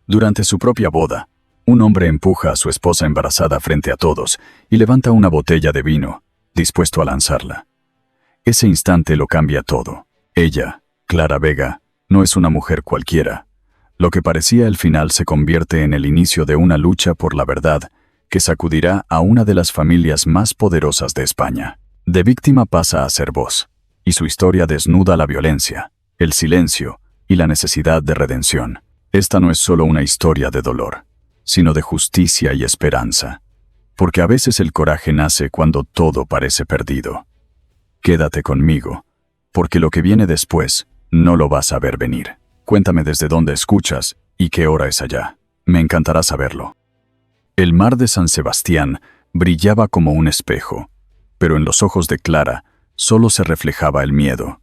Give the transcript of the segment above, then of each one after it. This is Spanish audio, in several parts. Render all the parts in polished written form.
Durante su propia boda, un hombre empuja a su esposa embarazada frente a todos y levanta una botella de vino, dispuesto a lanzarla. Ese instante lo cambia todo. Ella, Clara Vega, no es una mujer cualquiera. Lo que parecía el final se convierte en el inicio de una lucha por la verdad que sacudirá a una de las familias más poderosas de España. De víctima pasa a ser voz, y su historia desnuda la violencia, el silencio y la necesidad de redención. Esta no es solo una historia de dolor, sino de justicia y esperanza. Porque a veces el coraje nace cuando todo parece perdido. Quédate conmigo, porque lo que viene después no lo vas a ver venir. Cuéntame desde dónde escuchas y qué hora es allá. Me encantará saberlo. El mar de San Sebastián brillaba como un espejo, pero en los ojos de Clara solo se reflejaba el miedo.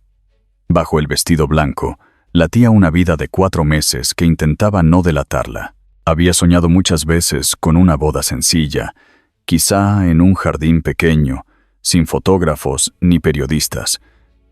Bajo el vestido blanco, latía una vida de 4 meses que intentaba no delatarla. Había soñado muchas veces con una boda sencilla, quizá en un jardín pequeño, sin fotógrafos ni periodistas,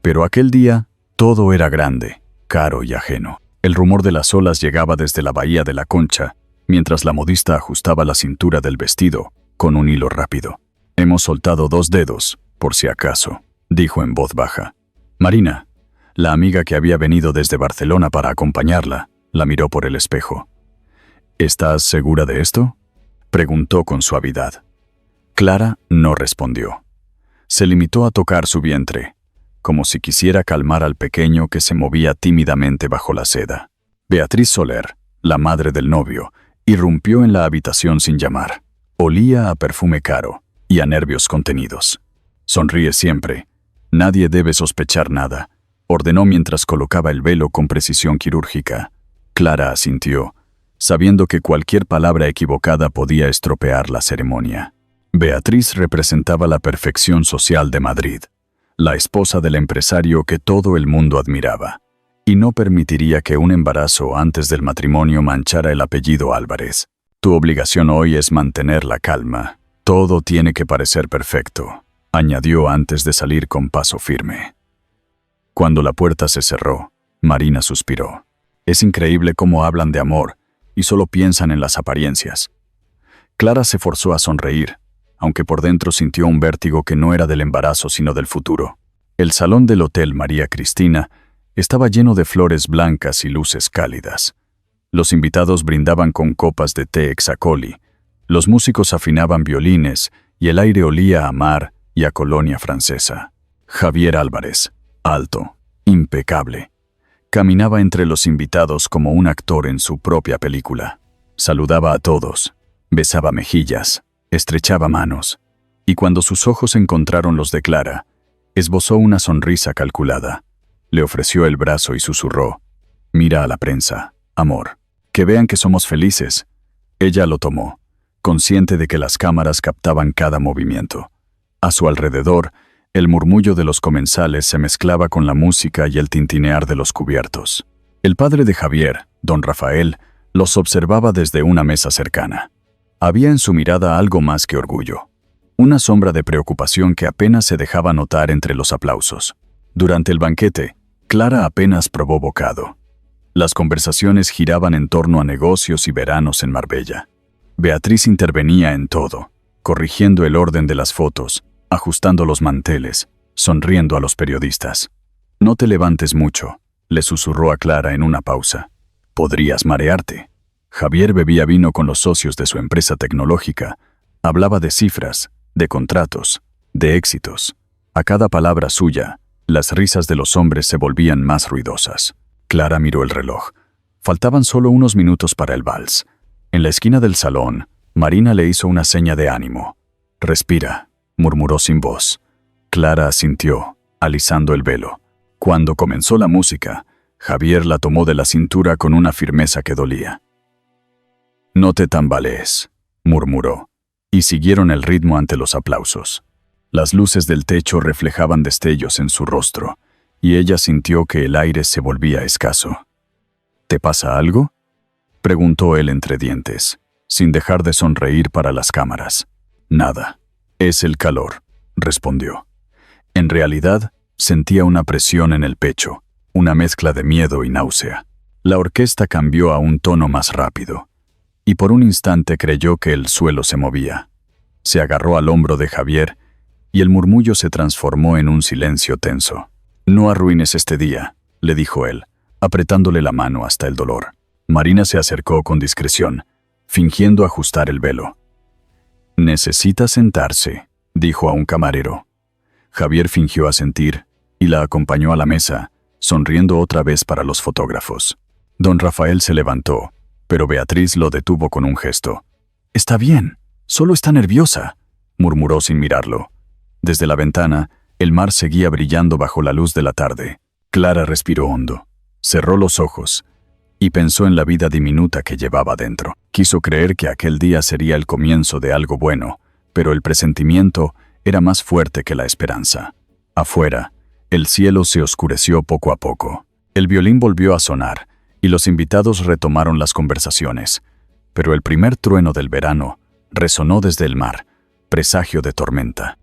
pero aquel día todo era grande, caro y ajeno. El rumor de las olas llegaba desde la bahía de la Concha, mientras la modista ajustaba la cintura del vestido con un hilo rápido. «Hemos soltado 2 dedos, por si acaso», dijo en voz baja. Marina, la amiga que había venido desde Barcelona para acompañarla, la miró por el espejo. «¿Estás segura de esto?», preguntó con suavidad. Clara no respondió. Se limitó a tocar su vientre, como si quisiera calmar al pequeño que se movía tímidamente bajo la seda. Beatriz Soler, la madre del novio, irrumpió en la habitación sin llamar. Olía a perfume caro y a nervios contenidos. «Sonríe siempre. Nadie debe sospechar nada», ordenó mientras colocaba el velo con precisión quirúrgica. Clara asintió, sabiendo que cualquier palabra equivocada podía estropear la ceremonia. Beatriz representaba la perfección social de Madrid, la esposa del empresario que todo el mundo admiraba, y no permitiría que un embarazo antes del matrimonio manchara el apellido Álvarez. «Tu obligación hoy es mantener la calma. Todo tiene que parecer perfecto», añadió antes de salir con paso firme. Cuando la puerta se cerró, Marina suspiró. Es increíble cómo hablan de amor y solo piensan en las apariencias. Clara se forzó a sonreír, aunque por dentro sintió un vértigo que no era del embarazo sino del futuro. El salón del Hotel María Cristina estaba lleno de flores blancas y luces cálidas. Los invitados brindaban con copas de té hexacoli, los músicos afinaban violines y el aire olía a mar y a colonia francesa. Javier Álvarez, alto, impecable, caminaba entre los invitados como un actor en su propia película. Saludaba a todos, besaba mejillas, estrechaba manos, y cuando sus ojos encontraron los de Clara, esbozó una sonrisa calculada. Le ofreció el brazo y susurró: «Mira a la prensa, amor. Que vean que somos felices». Ella lo tomó, consciente de que las cámaras captaban cada movimiento. A su alrededor, el murmullo de los comensales se mezclaba con la música y el tintinear de los cubiertos. El padre de Javier, don Rafael, los observaba desde una mesa cercana. Había en su mirada algo más que orgullo, una sombra de preocupación que apenas se dejaba notar entre los aplausos. Durante el banquete, Clara apenas probó bocado. Las conversaciones giraban en torno a negocios y veranos en Marbella. Beatriz intervenía en todo, corrigiendo el orden de las fotos, ajustando los manteles, sonriendo a los periodistas. «No te levantes mucho», le susurró a Clara en una pausa. «Podrías marearte». Javier bebía vino con los socios de su empresa tecnológica. Hablaba de cifras, de contratos, de éxitos. A cada palabra suya, las risas de los hombres se volvían más ruidosas. Clara miró el reloj. Faltaban solo unos minutos para el vals. En la esquina del salón, Marina le hizo una seña de ánimo. «Respira», murmuró sin voz. Clara asintió, alisando el velo. Cuando comenzó la música, Javier la tomó de la cintura con una firmeza que dolía. «No te tambalees», murmuró, y siguieron el ritmo ante los aplausos. Las luces del techo reflejaban destellos en su rostro, y ella sintió que el aire se volvía escaso. «¿Te pasa algo?», preguntó él entre dientes, sin dejar de sonreír para las cámaras. «Nada. Es el calor», respondió. En realidad, sentía una presión en el pecho, una mezcla de miedo y náusea. La orquesta cambió a un tono más rápido, y por un instante creyó que el suelo se movía. Se agarró al hombro de Javier, y el murmullo se transformó en un silencio tenso. «No arruines este día», le dijo él, apretándole la mano hasta el dolor. Marina se acercó con discreción, fingiendo ajustar el velo. «Necesita sentarse», dijo a un camarero. Javier fingió asentir y la acompañó a la mesa, sonriendo otra vez para los fotógrafos. Don Rafael se levantó, pero Beatriz lo detuvo con un gesto. «Está bien, solo está nerviosa», murmuró sin mirarlo. Desde la ventana, el mar seguía brillando bajo la luz de la tarde. Clara respiró hondo, cerró los ojos y pensó en la vida diminuta que llevaba dentro. Quiso creer que aquel día sería el comienzo de algo bueno, pero el presentimiento era más fuerte que la esperanza. Afuera, el cielo se oscureció poco a poco. El violín volvió a sonar y los invitados retomaron las conversaciones, pero el primer trueno del verano resonó desde el mar, presagio de tormenta.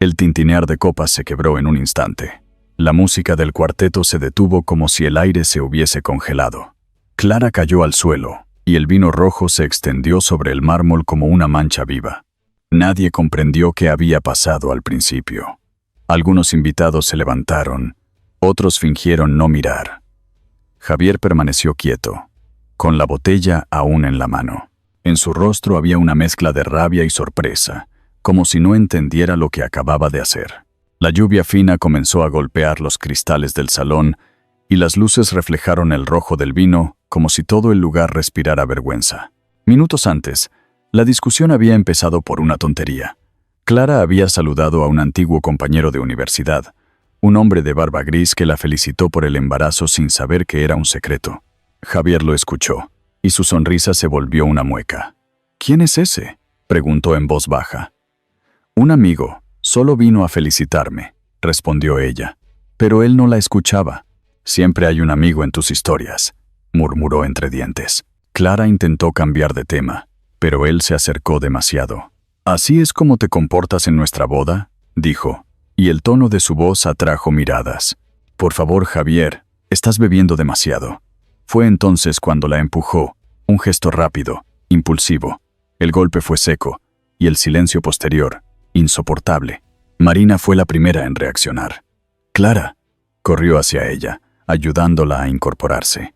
El tintinear de copas se quebró en un instante. La música del cuarteto se detuvo como si el aire se hubiese congelado. Clara cayó al suelo, y el vino rojo se extendió sobre el mármol como una mancha viva. Nadie comprendió qué había pasado al principio. Algunos invitados se levantaron, otros fingieron no mirar. Javier permaneció quieto, con la botella aún en la mano. En su rostro había una mezcla de rabia y sorpresa, como si no entendiera lo que acababa de hacer. La lluvia fina comenzó a golpear los cristales del salón y las luces reflejaron el rojo del vino como si todo el lugar respirara vergüenza. Minutos antes, la discusión había empezado por una tontería. Clara había saludado a un antiguo compañero de universidad, un hombre de barba gris que la felicitó por el embarazo sin saber que era un secreto. Javier lo escuchó, y su sonrisa se volvió una mueca. «¿Quién es ese?», preguntó en voz baja. «Un amigo, solo vino a felicitarme», respondió ella. Pero él no la escuchaba. «Siempre hay un amigo en tus historias», murmuró entre dientes. Clara intentó cambiar de tema, pero él se acercó demasiado. «¿Así es como te comportas en nuestra boda?», dijo, y el tono de su voz atrajo miradas. «Por favor, Javier, estás bebiendo demasiado». Fue entonces cuando la empujó, un gesto rápido, impulsivo. El golpe fue seco, y el silencio posterior, insoportable. Marina fue la primera en reaccionar. «Clara», corrió hacia ella, ayudándola a incorporarse.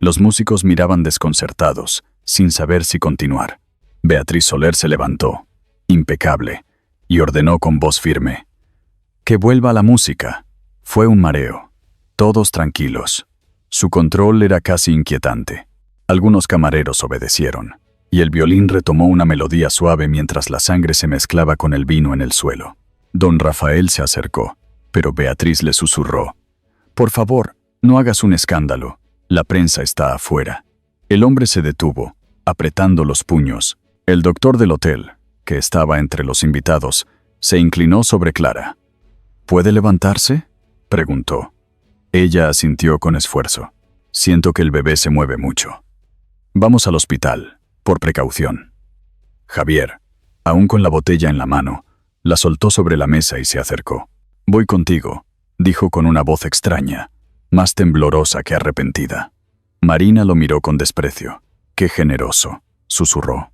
Los músicos miraban desconcertados, sin saber si continuar. Beatriz Soler se levantó, impecable, y ordenó con voz firme: «Que vuelva la música». Fue un mareo. Todos tranquilos. Su control era casi inquietante. Algunos camareros obedecieron, y el violín retomó una melodía suave mientras la sangre se mezclaba con el vino en el suelo. Don Rafael se acercó, pero Beatriz le susurró: «Por favor, no hagas un escándalo. La prensa está afuera». El hombre se detuvo, apretando los puños. El doctor del hotel, que estaba entre los invitados, se inclinó sobre Clara. «¿Puede levantarse?», preguntó. Ella asintió con esfuerzo. «Siento que el bebé se mueve mucho. Vamos al hospital, por precaución». Javier, aún con la botella en la mano, la soltó sobre la mesa y se acercó. «Voy contigo», dijo con una voz extraña, más temblorosa que arrepentida. Marina lo miró con desprecio. «Qué generoso», susurró.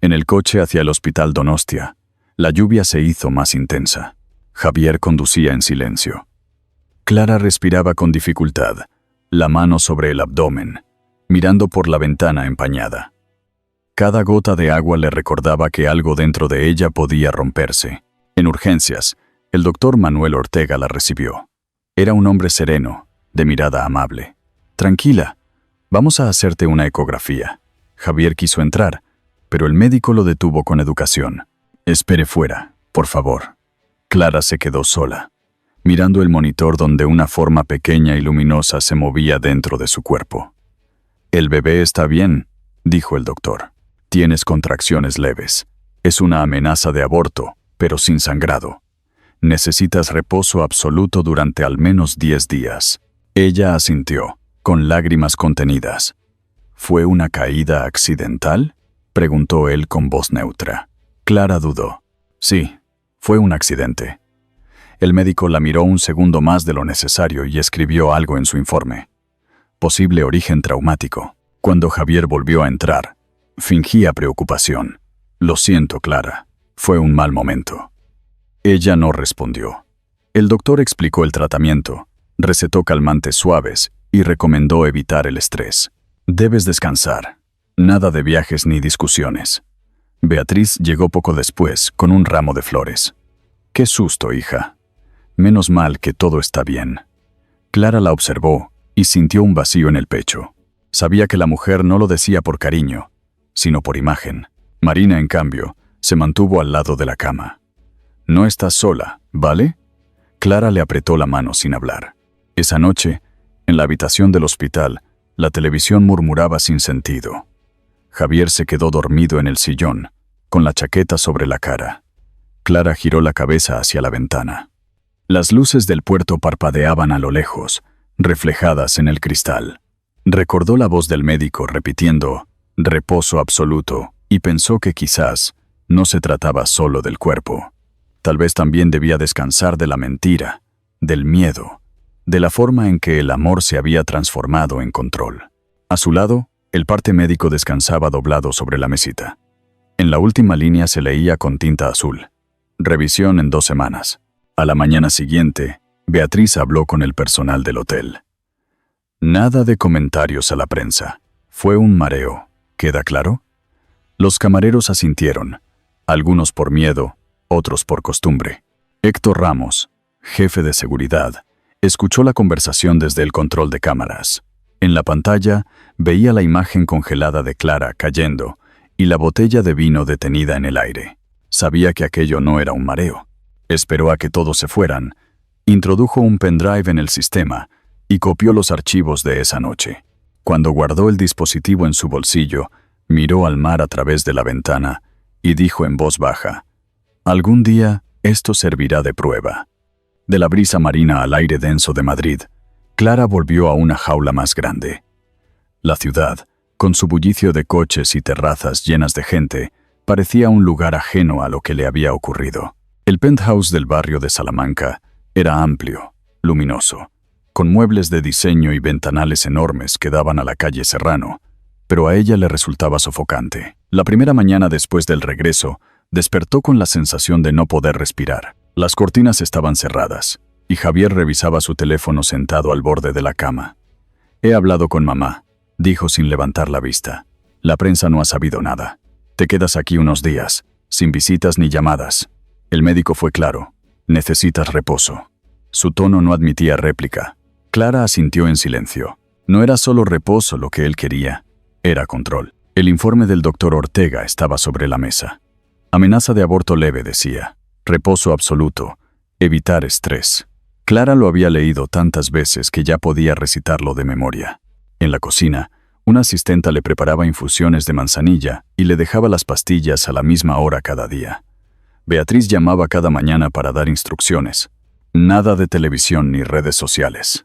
En el coche hacia el hospital Donostia, la lluvia se hizo más intensa. Javier conducía en silencio. Clara respiraba con dificultad, la mano sobre el abdomen, mirando por la ventana empañada. Cada gota de agua le recordaba que algo dentro de ella podía romperse. En urgencias, el doctor Manuel Ortega la recibió. Era un hombre sereno, de mirada amable. «Tranquila, vamos a hacerte una ecografía». Javier quiso entrar, pero el médico lo detuvo con educación. «Espere fuera, por favor». Clara se quedó sola, mirando el monitor donde una forma pequeña y luminosa se movía dentro de su cuerpo. «El bebé está bien», dijo el doctor. «Tienes contracciones leves. Es una amenaza de aborto, pero sin sangrado. Necesitas reposo absoluto durante al menos 10 días». Ella asintió, con lágrimas contenidas. «¿Fue una caída accidental?», preguntó él con voz neutra. Clara dudó. «Sí, fue un accidente». El médico la miró un segundo más de lo necesario y escribió algo en su informe. Posible origen traumático. Cuando Javier volvió a entrar, fingía preocupación. Lo siento, Clara. Fue un mal momento. Ella no respondió. El doctor explicó el tratamiento, recetó calmantes suaves y recomendó evitar el estrés. Debes descansar. Nada de viajes ni discusiones. Beatriz llegó poco después con un ramo de flores. Qué susto, hija. Menos mal que todo está bien. Clara la observó y sintió un vacío en el pecho. Sabía que la mujer no lo decía por cariño, sino por imagen. Marina, en cambio, se mantuvo al lado de la cama. No estás sola, ¿vale? Clara le apretó la mano sin hablar. Esa noche, en la habitación del hospital, la televisión murmuraba sin sentido. Javier se quedó dormido en el sillón, con la chaqueta sobre la cara. Clara giró la cabeza hacia la ventana. Las luces del puerto parpadeaban a lo lejos, reflejadas en el cristal. Recordó la voz del médico repitiendo «reposo absoluto» y pensó que quizás no se trataba solo del cuerpo. Tal vez también debía descansar de la mentira, del miedo, de la forma en que el amor se había transformado en control. A su lado, el parte médico descansaba doblado sobre la mesita. En la última línea se leía con tinta azul: «Revisión en 2 semanas». A la mañana siguiente, Beatriz habló con el personal del hotel. Nada de comentarios a la prensa. Fue un mareo, ¿queda claro? Los camareros asintieron, algunos por miedo, otros por costumbre. Héctor Ramos, jefe de seguridad, escuchó la conversación desde el control de cámaras. En la pantalla veía la imagen congelada de Clara cayendo y la botella de vino detenida en el aire. Sabía que aquello no era un mareo. Esperó a que todos se fueran, introdujo un pendrive en el sistema y copió los archivos de esa noche. Cuando guardó el dispositivo en su bolsillo, miró al mar a través de la ventana y dijo en voz baja: «Algún día esto servirá de prueba». De la brisa marina al aire denso de Madrid, Clara volvió a una jaula más grande. La ciudad, con su bullicio de coches y terrazas llenas de gente, parecía un lugar ajeno a lo que le había ocurrido. El penthouse del barrio de Salamanca era amplio, luminoso, con muebles de diseño y ventanales enormes que daban a la calle Serrano, pero a ella le resultaba sofocante. La primera mañana después del regreso, despertó con la sensación de no poder respirar. Las cortinas estaban cerradas, y Javier revisaba su teléfono sentado al borde de la cama. «He hablado con mamá», dijo sin levantar la vista. «La prensa no ha sabido nada. Te quedas aquí unos días, sin visitas ni llamadas». El médico fue claro: «Necesitas reposo». Su tono no admitía réplica. Clara asintió en silencio. No era solo reposo lo que él quería, era control. El informe del doctor Ortega estaba sobre la mesa. Amenaza de aborto leve, decía. Reposo absoluto. Evitar estrés. Clara lo había leído tantas veces que ya podía recitarlo de memoria. En la cocina, una asistenta le preparaba infusiones de manzanilla y le dejaba las pastillas a la misma hora cada día. Beatriz llamaba cada mañana para dar instrucciones. Nada de televisión ni redes sociales.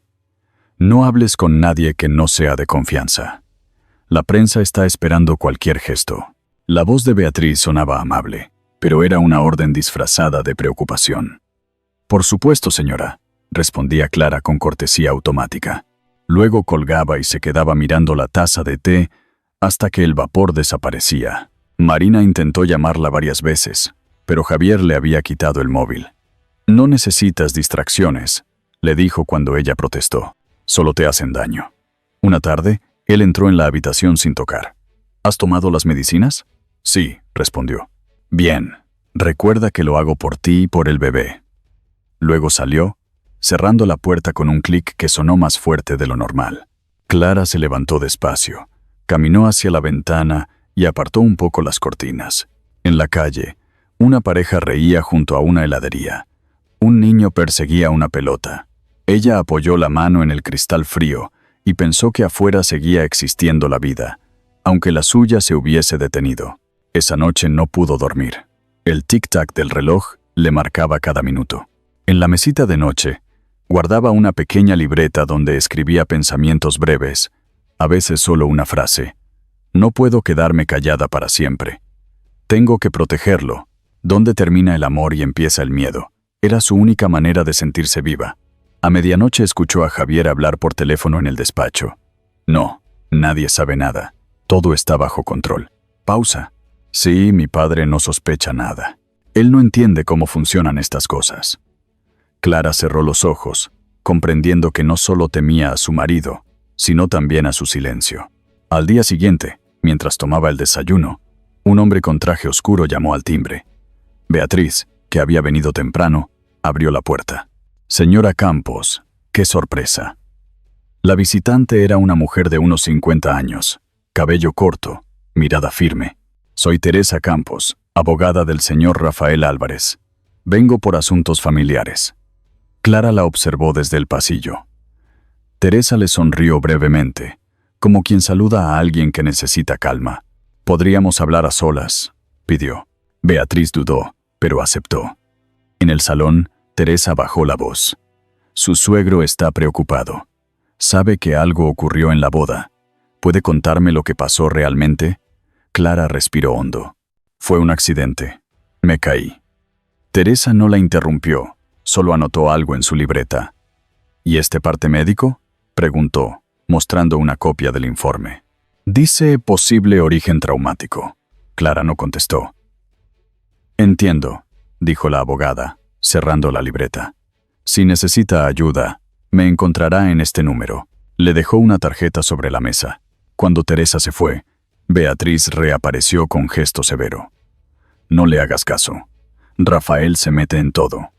No hables con nadie que no sea de confianza. La prensa está esperando cualquier gesto. La voz de Beatriz sonaba amable, pero era una orden disfrazada de preocupación. «Por supuesto, señora», respondía Clara con cortesía automática. Luego colgaba y se quedaba mirando la taza de té hasta que el vapor desaparecía. Marina intentó llamarla varias veces, pero Javier le había quitado el móvil. «No necesitas distracciones», le dijo cuando ella protestó. «Solo te hacen daño». Una tarde, él entró en la habitación sin tocar. «¿Has tomado las medicinas?» «Sí», respondió. «Bien. Recuerda que lo hago por ti y por el bebé». Luego salió, cerrando la puerta con un clic que sonó más fuerte de lo normal. Clara se levantó despacio, caminó hacia la ventana y apartó un poco las cortinas. En la calle, una pareja reía junto a una heladería. Un niño perseguía una pelota. Ella apoyó la mano en el cristal frío y pensó que afuera seguía existiendo la vida, aunque la suya se hubiese detenido. Esa noche no pudo dormir. El tic-tac del reloj le marcaba cada minuto. En la mesita de noche, guardaba una pequeña libreta donde escribía pensamientos breves, a veces solo una frase. «No puedo quedarme callada para siempre. Tengo que protegerlo». ¿Dónde termina el amor y empieza el miedo? Era su única manera de sentirse viva. A medianoche escuchó a Javier hablar por teléfono en el despacho. No, nadie sabe nada. Todo está bajo control. Pausa. Sí, mi padre no sospecha nada. Él no entiende cómo funcionan estas cosas. Clara cerró los ojos, comprendiendo que no solo temía a su marido, sino también a su silencio. Al día siguiente, mientras tomaba el desayuno, un hombre con traje oscuro llamó al timbre. Beatriz, que había venido temprano, abrió la puerta. Señora Campos, qué sorpresa. La visitante era una mujer de unos 50 años, cabello corto, mirada firme. Soy Teresa Campos, abogada del señor Rafael Álvarez. Vengo por asuntos familiares. Clara la observó desde el pasillo. Teresa le sonrió brevemente, como quien saluda a alguien que necesita calma. «¿Podríamos hablar a solas?», pidió. Beatriz dudó, pero aceptó. En el salón, Teresa bajó la voz. «Su suegro está preocupado. Sabe que algo ocurrió en la boda. ¿Puede contarme lo que pasó realmente?». Clara respiró hondo. «Fue un accidente. Me caí». Teresa no la interrumpió, solo anotó algo en su libreta. «¿Y este parte médico?», preguntó, mostrando una copia del informe. «Dice posible origen traumático». Clara no contestó. «Entiendo», dijo la abogada, cerrando la libreta. «Si necesita ayuda, me encontrará en este número». Le dejó una tarjeta sobre la mesa. Cuando Teresa se fue, Beatriz reapareció con gesto severo. «No le hagas caso. Rafael se mete en todo.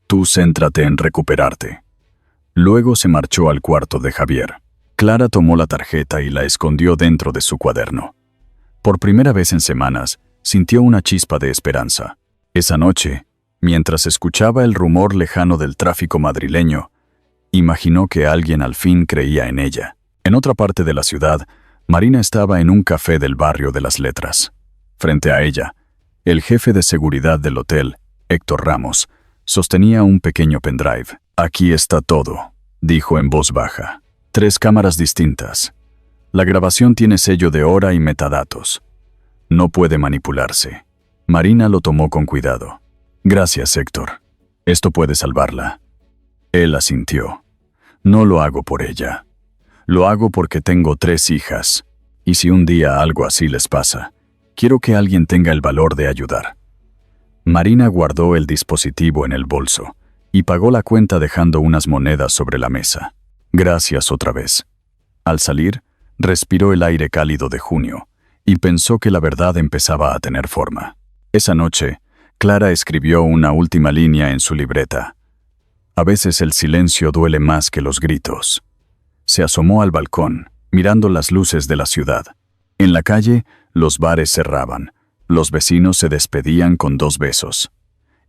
Tú céntrate en recuperarte». Luego se marchó al cuarto de Javier. Clara tomó la tarjeta y la escondió dentro de su cuaderno. Por primera vez en semanas, sintió una chispa de esperanza. Esa noche, mientras escuchaba el rumor lejano del tráfico madrileño, imaginó que alguien al fin creía en ella. En otra parte de la ciudad, Marina estaba en un café del barrio de las Letras. Frente a ella, el jefe de seguridad del hotel, Héctor Ramos, sostenía un pequeño pendrive. «Aquí está todo», dijo en voz baja. 3 cámaras distintas. La grabación tiene sello de hora y metadatos. No puede manipularse. Marina lo tomó con cuidado. «Gracias, Héctor. Esto puede salvarla». Él asintió. «No lo hago por ella. Lo hago porque tengo 3 hijas, y si un día algo así les pasa, quiero que alguien tenga el valor de ayudar». Marina guardó el dispositivo en el bolso y pagó la cuenta dejando unas monedas sobre la mesa. «Gracias otra vez». Al salir, respiró el aire cálido de junio y pensó que la verdad empezaba a tener forma. Esa noche, Clara escribió una última línea en su libreta. «A veces el silencio duele más que los gritos». Se asomó al balcón, mirando las luces de la ciudad. En la calle, los bares cerraban. Los vecinos se despedían con 2 besos.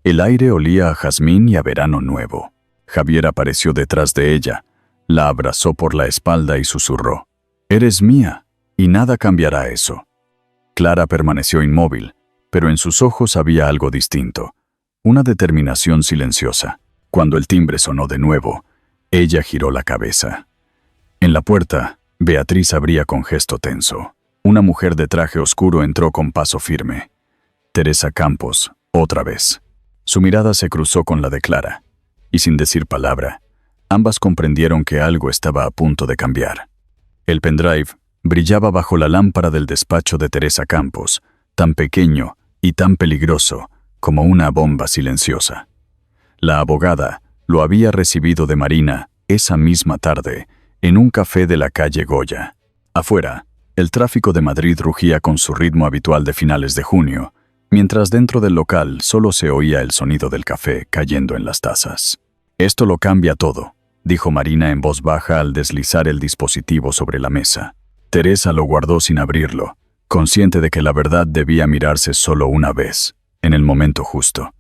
El aire olía a jazmín y a verano nuevo. Javier apareció detrás de ella, la abrazó por la espalda y susurró: «Eres mía, y nada cambiará eso». Clara permaneció inmóvil, pero en sus ojos había algo distinto, una determinación silenciosa. Cuando el timbre sonó de nuevo, ella giró la cabeza. En la puerta, Beatriz abría con gesto tenso. Una mujer de traje oscuro entró con paso firme. Teresa Campos, otra vez. Su mirada se cruzó con la de Clara, y sin decir palabra, ambas comprendieron que algo estaba a punto de cambiar. El pendrive brillaba bajo la lámpara del despacho de Teresa Campos, tan pequeño y tan peligroso como una bomba silenciosa. La abogada lo había recibido de Marina esa misma tarde en un café de la calle Goya. Afuera, el tráfico de Madrid rugía con su ritmo habitual de finales de junio, mientras dentro del local solo se oía el sonido del café cayendo en las tazas. «Esto lo cambia todo», dijo Marina en voz baja al deslizar el dispositivo sobre la mesa. Teresa lo guardó sin abrirlo, consciente de que la verdad debía mirarse solo una vez, en el momento justo.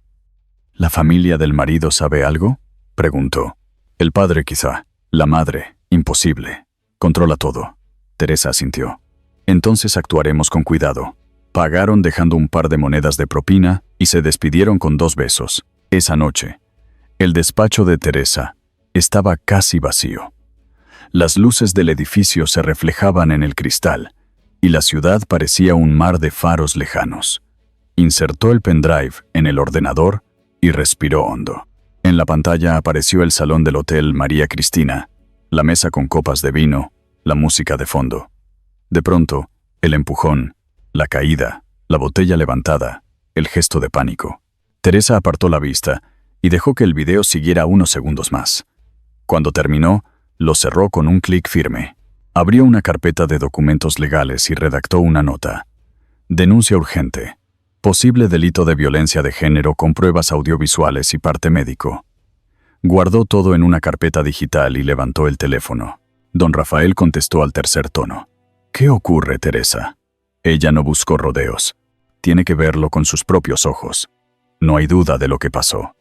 «¿La familia del marido sabe algo?», preguntó. «El padre quizá, la madre, imposible. Controla todo». Teresa asintió. «Entonces actuaremos con cuidado». Pagaron dejando un par de monedas de propina y se despidieron con 2 besos. Esa noche, el despacho de Teresa estaba casi vacío. Las luces del edificio se reflejaban en el cristal y la ciudad parecía un mar de faros lejanos. Insertó el pendrive en el ordenador y respiró hondo. En la pantalla apareció el salón del Hotel María Cristina, la mesa con copas de vino, la música de fondo. De pronto, el empujón, la caída, la botella levantada, el gesto de pánico. Teresa apartó la vista y dejó que el video siguiera unos segundos más. Cuando terminó, lo cerró con un clic firme. Abrió una carpeta de documentos legales y redactó una nota. Denuncia urgente. Posible delito de violencia de género con pruebas audiovisuales y parte médico. Guardó todo en una carpeta digital y levantó el teléfono. Don Rafael contestó al tercer tono. ¿Qué ocurre, Teresa? Ella no buscó rodeos. Tiene que verlo con sus propios ojos. No hay duda de lo que pasó.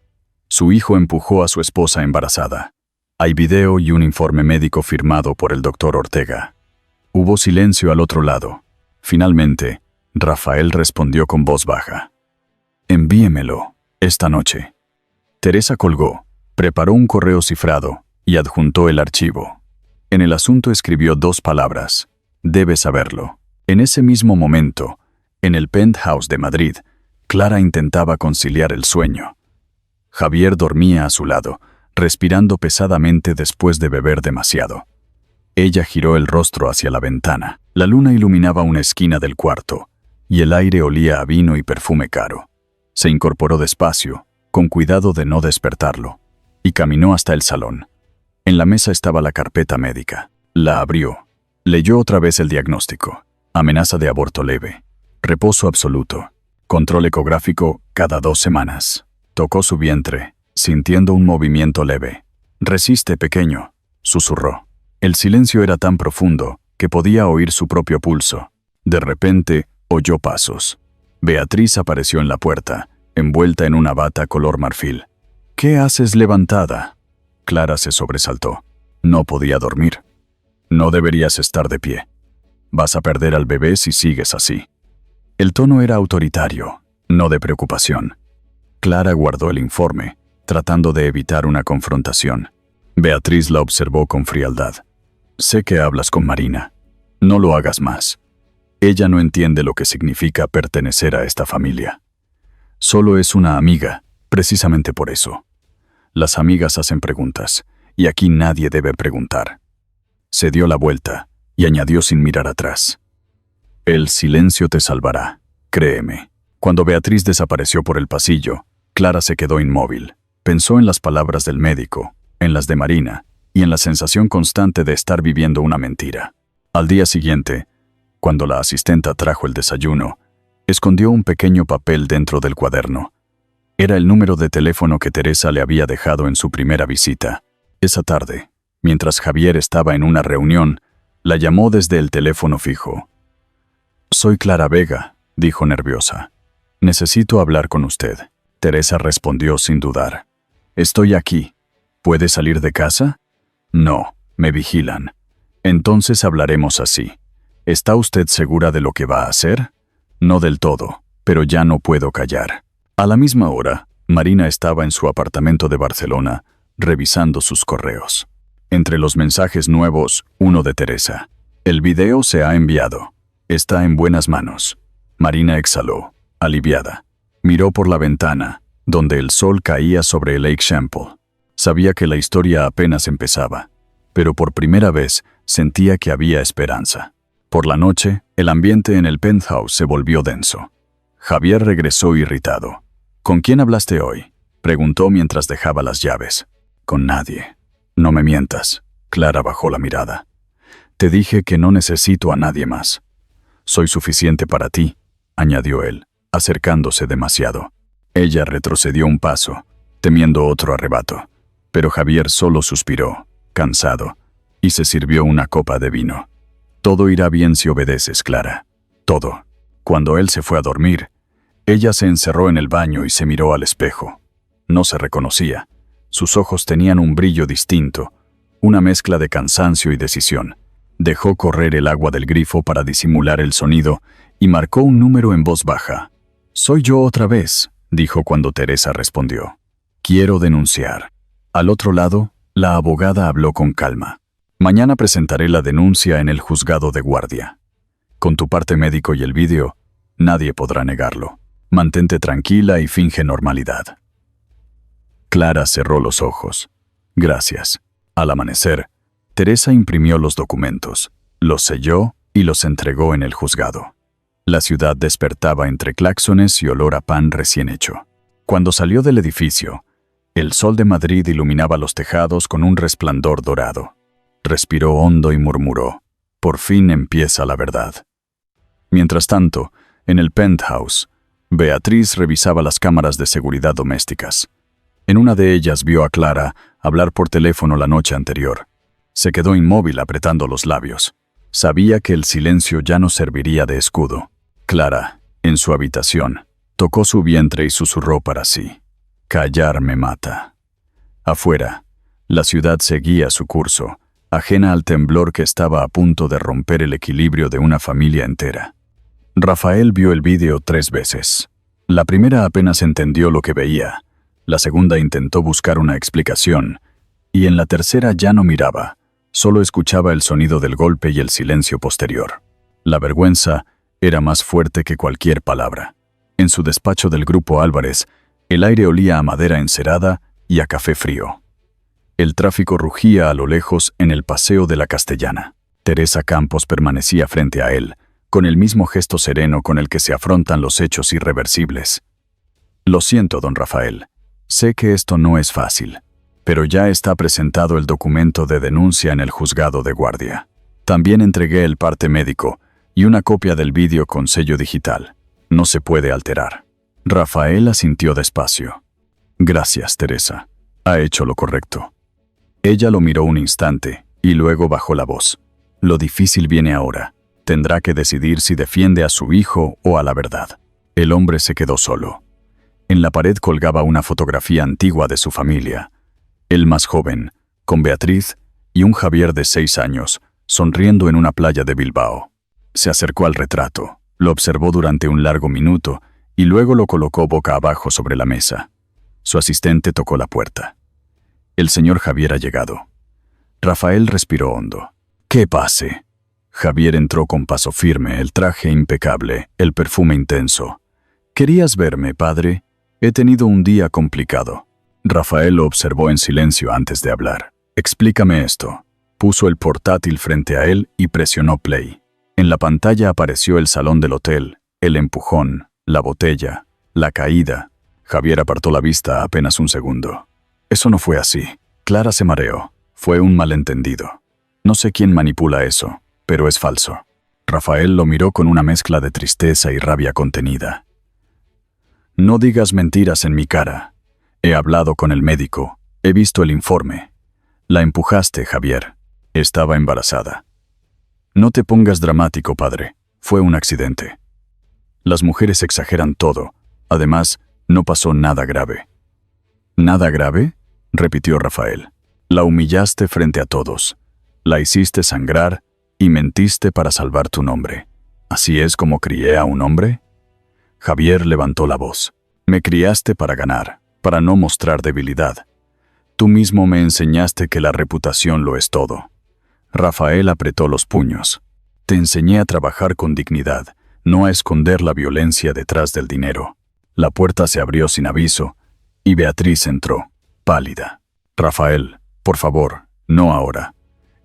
Su hijo empujó a su esposa embarazada. Hay video y un informe médico firmado por el doctor Ortega. Hubo silencio al otro lado. Finalmente, Rafael respondió con voz baja. Envíemelo, esta noche. Teresa colgó, preparó un correo cifrado y adjuntó el archivo. En el asunto escribió 2 palabras. Debe saberlo. En ese mismo momento, en el penthouse de Madrid, Clara intentaba conciliar el sueño. Javier dormía a su lado, respirando pesadamente después de beber demasiado. Ella giró el rostro hacia la ventana. La luna iluminaba una esquina del cuarto, y el aire olía a vino y perfume caro. Se incorporó despacio, con cuidado de no despertarlo, y caminó hasta el salón. En la mesa estaba la carpeta médica. La abrió. Leyó otra vez el diagnóstico. Amenaza de aborto leve. Reposo absoluto. Control ecográfico cada 2 semanas. Tocó su vientre, sintiendo un movimiento leve. Resiste, pequeño, susurró. El silencio era tan profundo que podía oír su propio pulso. De repente, oyó pasos. Beatriz apareció en la puerta, envuelta en una bata color marfil. ¿Qué haces levantada? Clara se sobresaltó. No podía dormir. No deberías estar de pie. Vas a perder al bebé si sigues así. El tono era autoritario, no de preocupación. Clara guardó el informe, tratando de evitar una confrontación. Beatriz la observó con frialdad. Sé que hablas con Marina. No lo hagas más. Ella no entiende lo que significa pertenecer a esta familia. Solo es una amiga, precisamente por eso. Las amigas hacen preguntas, y aquí nadie debe preguntar. Se dio la vuelta y añadió sin mirar atrás. El silencio te salvará, créeme. Cuando Beatriz desapareció por el pasillo, Clara se quedó inmóvil. Pensó en las palabras del médico, en las de Marina, y en la sensación constante de estar viviendo una mentira. Al día siguiente, cuando la asistenta trajo el desayuno, escondió un pequeño papel dentro del cuaderno. Era el número de teléfono que Teresa le había dejado en su primera visita. Esa tarde, mientras Javier estaba en una reunión, la llamó desde el teléfono fijo. «Soy Clara Vega», dijo nerviosa. «Necesito hablar con usted». Teresa respondió sin dudar. «Estoy aquí. ¿Puede salir de casa?» «No, me vigilan». «Entonces hablaremos así. ¿Está usted segura de lo que va a hacer?» «No del todo, pero ya no puedo callar». A la misma hora, Marina estaba en su apartamento de Barcelona, revisando sus correos. Entre los mensajes nuevos, uno de Teresa. «El video se ha enviado. Está en buenas manos». Marina exhaló, aliviada. Miró por la ventana, donde el sol caía sobre el Lake Champlain. Sabía que la historia apenas empezaba, pero por primera vez sentía que había esperanza. Por la noche, el ambiente en el penthouse se volvió denso. Javier regresó irritado. «¿Con quién hablaste hoy?», preguntó mientras dejaba las llaves. «Con nadie». «No me mientas». Clara bajó la mirada. «Te dije que no necesito a nadie más». «Soy suficiente para ti», añadió él, acercándose demasiado. Ella retrocedió un paso, temiendo otro arrebato, pero Javier solo suspiró, cansado, y se sirvió una copa de vino. «Todo irá bien si obedeces, Clara. Todo». Cuando él se fue a dormir, ella se encerró en el baño y se miró al espejo. No se reconocía. Sus ojos tenían un brillo distinto, una mezcla de cansancio y decisión. Dejó correr el agua del grifo para disimular el sonido y marcó un número en voz baja. «Soy yo otra vez», dijo cuando Teresa respondió. «Quiero denunciar». Al otro lado, la abogada habló con calma. «Mañana presentaré la denuncia en el juzgado de guardia. Con tu parte médico y el vídeo, nadie podrá negarlo. Mantente tranquila y finge normalidad». Clara cerró los ojos. «Gracias». Al amanecer, Teresa imprimió los documentos, los selló y los entregó en el juzgado. La ciudad despertaba entre claxones y olor a pan recién hecho. Cuando salió del edificio, el sol de Madrid iluminaba los tejados con un resplandor dorado. Respiró hondo y murmuró: «Por fin empieza la verdad». Mientras tanto, en el penthouse, Beatriz revisaba las cámaras de seguridad domésticas. En una de ellas vio a Clara hablar por teléfono la noche anterior. Se quedó inmóvil apretando los labios. Sabía que el silencio ya no serviría de escudo. Clara, en su habitación, tocó su vientre y susurró para sí: «Callar me mata». Afuera, la ciudad seguía su curso, ajena al temblor que estaba a punto de romper el equilibrio de una familia entera. Rafael vio el vídeo 3 veces. La primera apenas entendió lo que veía, la segunda intentó buscar una explicación, y en la tercera ya no miraba, solo escuchaba el sonido del golpe y el silencio posterior. La vergüenza era más fuerte que cualquier palabra. En su despacho del Grupo Álvarez, el aire olía a madera encerada y a café frío. El tráfico rugía a lo lejos en el Paseo de la Castellana. Teresa Campos permanecía frente a él, con el mismo gesto sereno con el que se afrontan los hechos irreversibles. «Lo siento, don Rafael. Sé que esto no es fácil, pero ya está presentado el documento de denuncia en el juzgado de guardia. También entregué el parte médico y una copia del vídeo con sello digital. No se puede alterar». Rafael asintió despacio. «Gracias, Teresa. Ha hecho lo correcto». Ella lo miró un instante y luego bajó la voz. «Lo difícil viene ahora. Tendrá que decidir si defiende a su hijo o a la verdad». El hombre se quedó solo. En la pared colgaba una fotografía antigua de su familia. Él más joven, con Beatriz y un Javier de 6 años, sonriendo en una playa de Bilbao. Se acercó al retrato, lo observó durante un largo minuto y luego lo colocó boca abajo sobre la mesa. Su asistente tocó la puerta. El señor Javier ha llegado. Rafael respiró hondo. «Que pase». Javier entró con paso firme, el traje impecable, el perfume intenso. «¿Querías verme, padre? He tenido un día complicado». Rafael lo observó en silencio antes de hablar. «Explícame esto». Puso el portátil frente a él y presionó play. En la pantalla apareció el salón del hotel, el empujón, la botella, la caída. Javier apartó la vista apenas un segundo. «Eso no fue así». Clara se mareó. Fue un malentendido. No sé quién manipula eso, pero es falso. Rafael lo miró con una mezcla de tristeza y rabia contenida. «No digas mentiras en mi cara. He hablado con el médico. He visto el informe. La empujaste, Javier. Estaba embarazada». «No te pongas dramático, padre. Fue un accidente». Las mujeres exageran todo. Además, no pasó nada grave. «¿Nada grave?», repitió Rafael. «La humillaste frente a todos. La hiciste sangrar y mentiste para salvar tu nombre. ¿Así es como crié a un hombre?». Javier levantó la voz. «Me criaste para ganar, para no mostrar debilidad. Tú mismo me enseñaste que la reputación lo es todo». Rafael apretó los puños. «Te enseñé a trabajar con dignidad, no a esconder la violencia detrás del dinero». La puerta se abrió sin aviso y Beatriz entró, pálida. «Rafael, por favor, no ahora.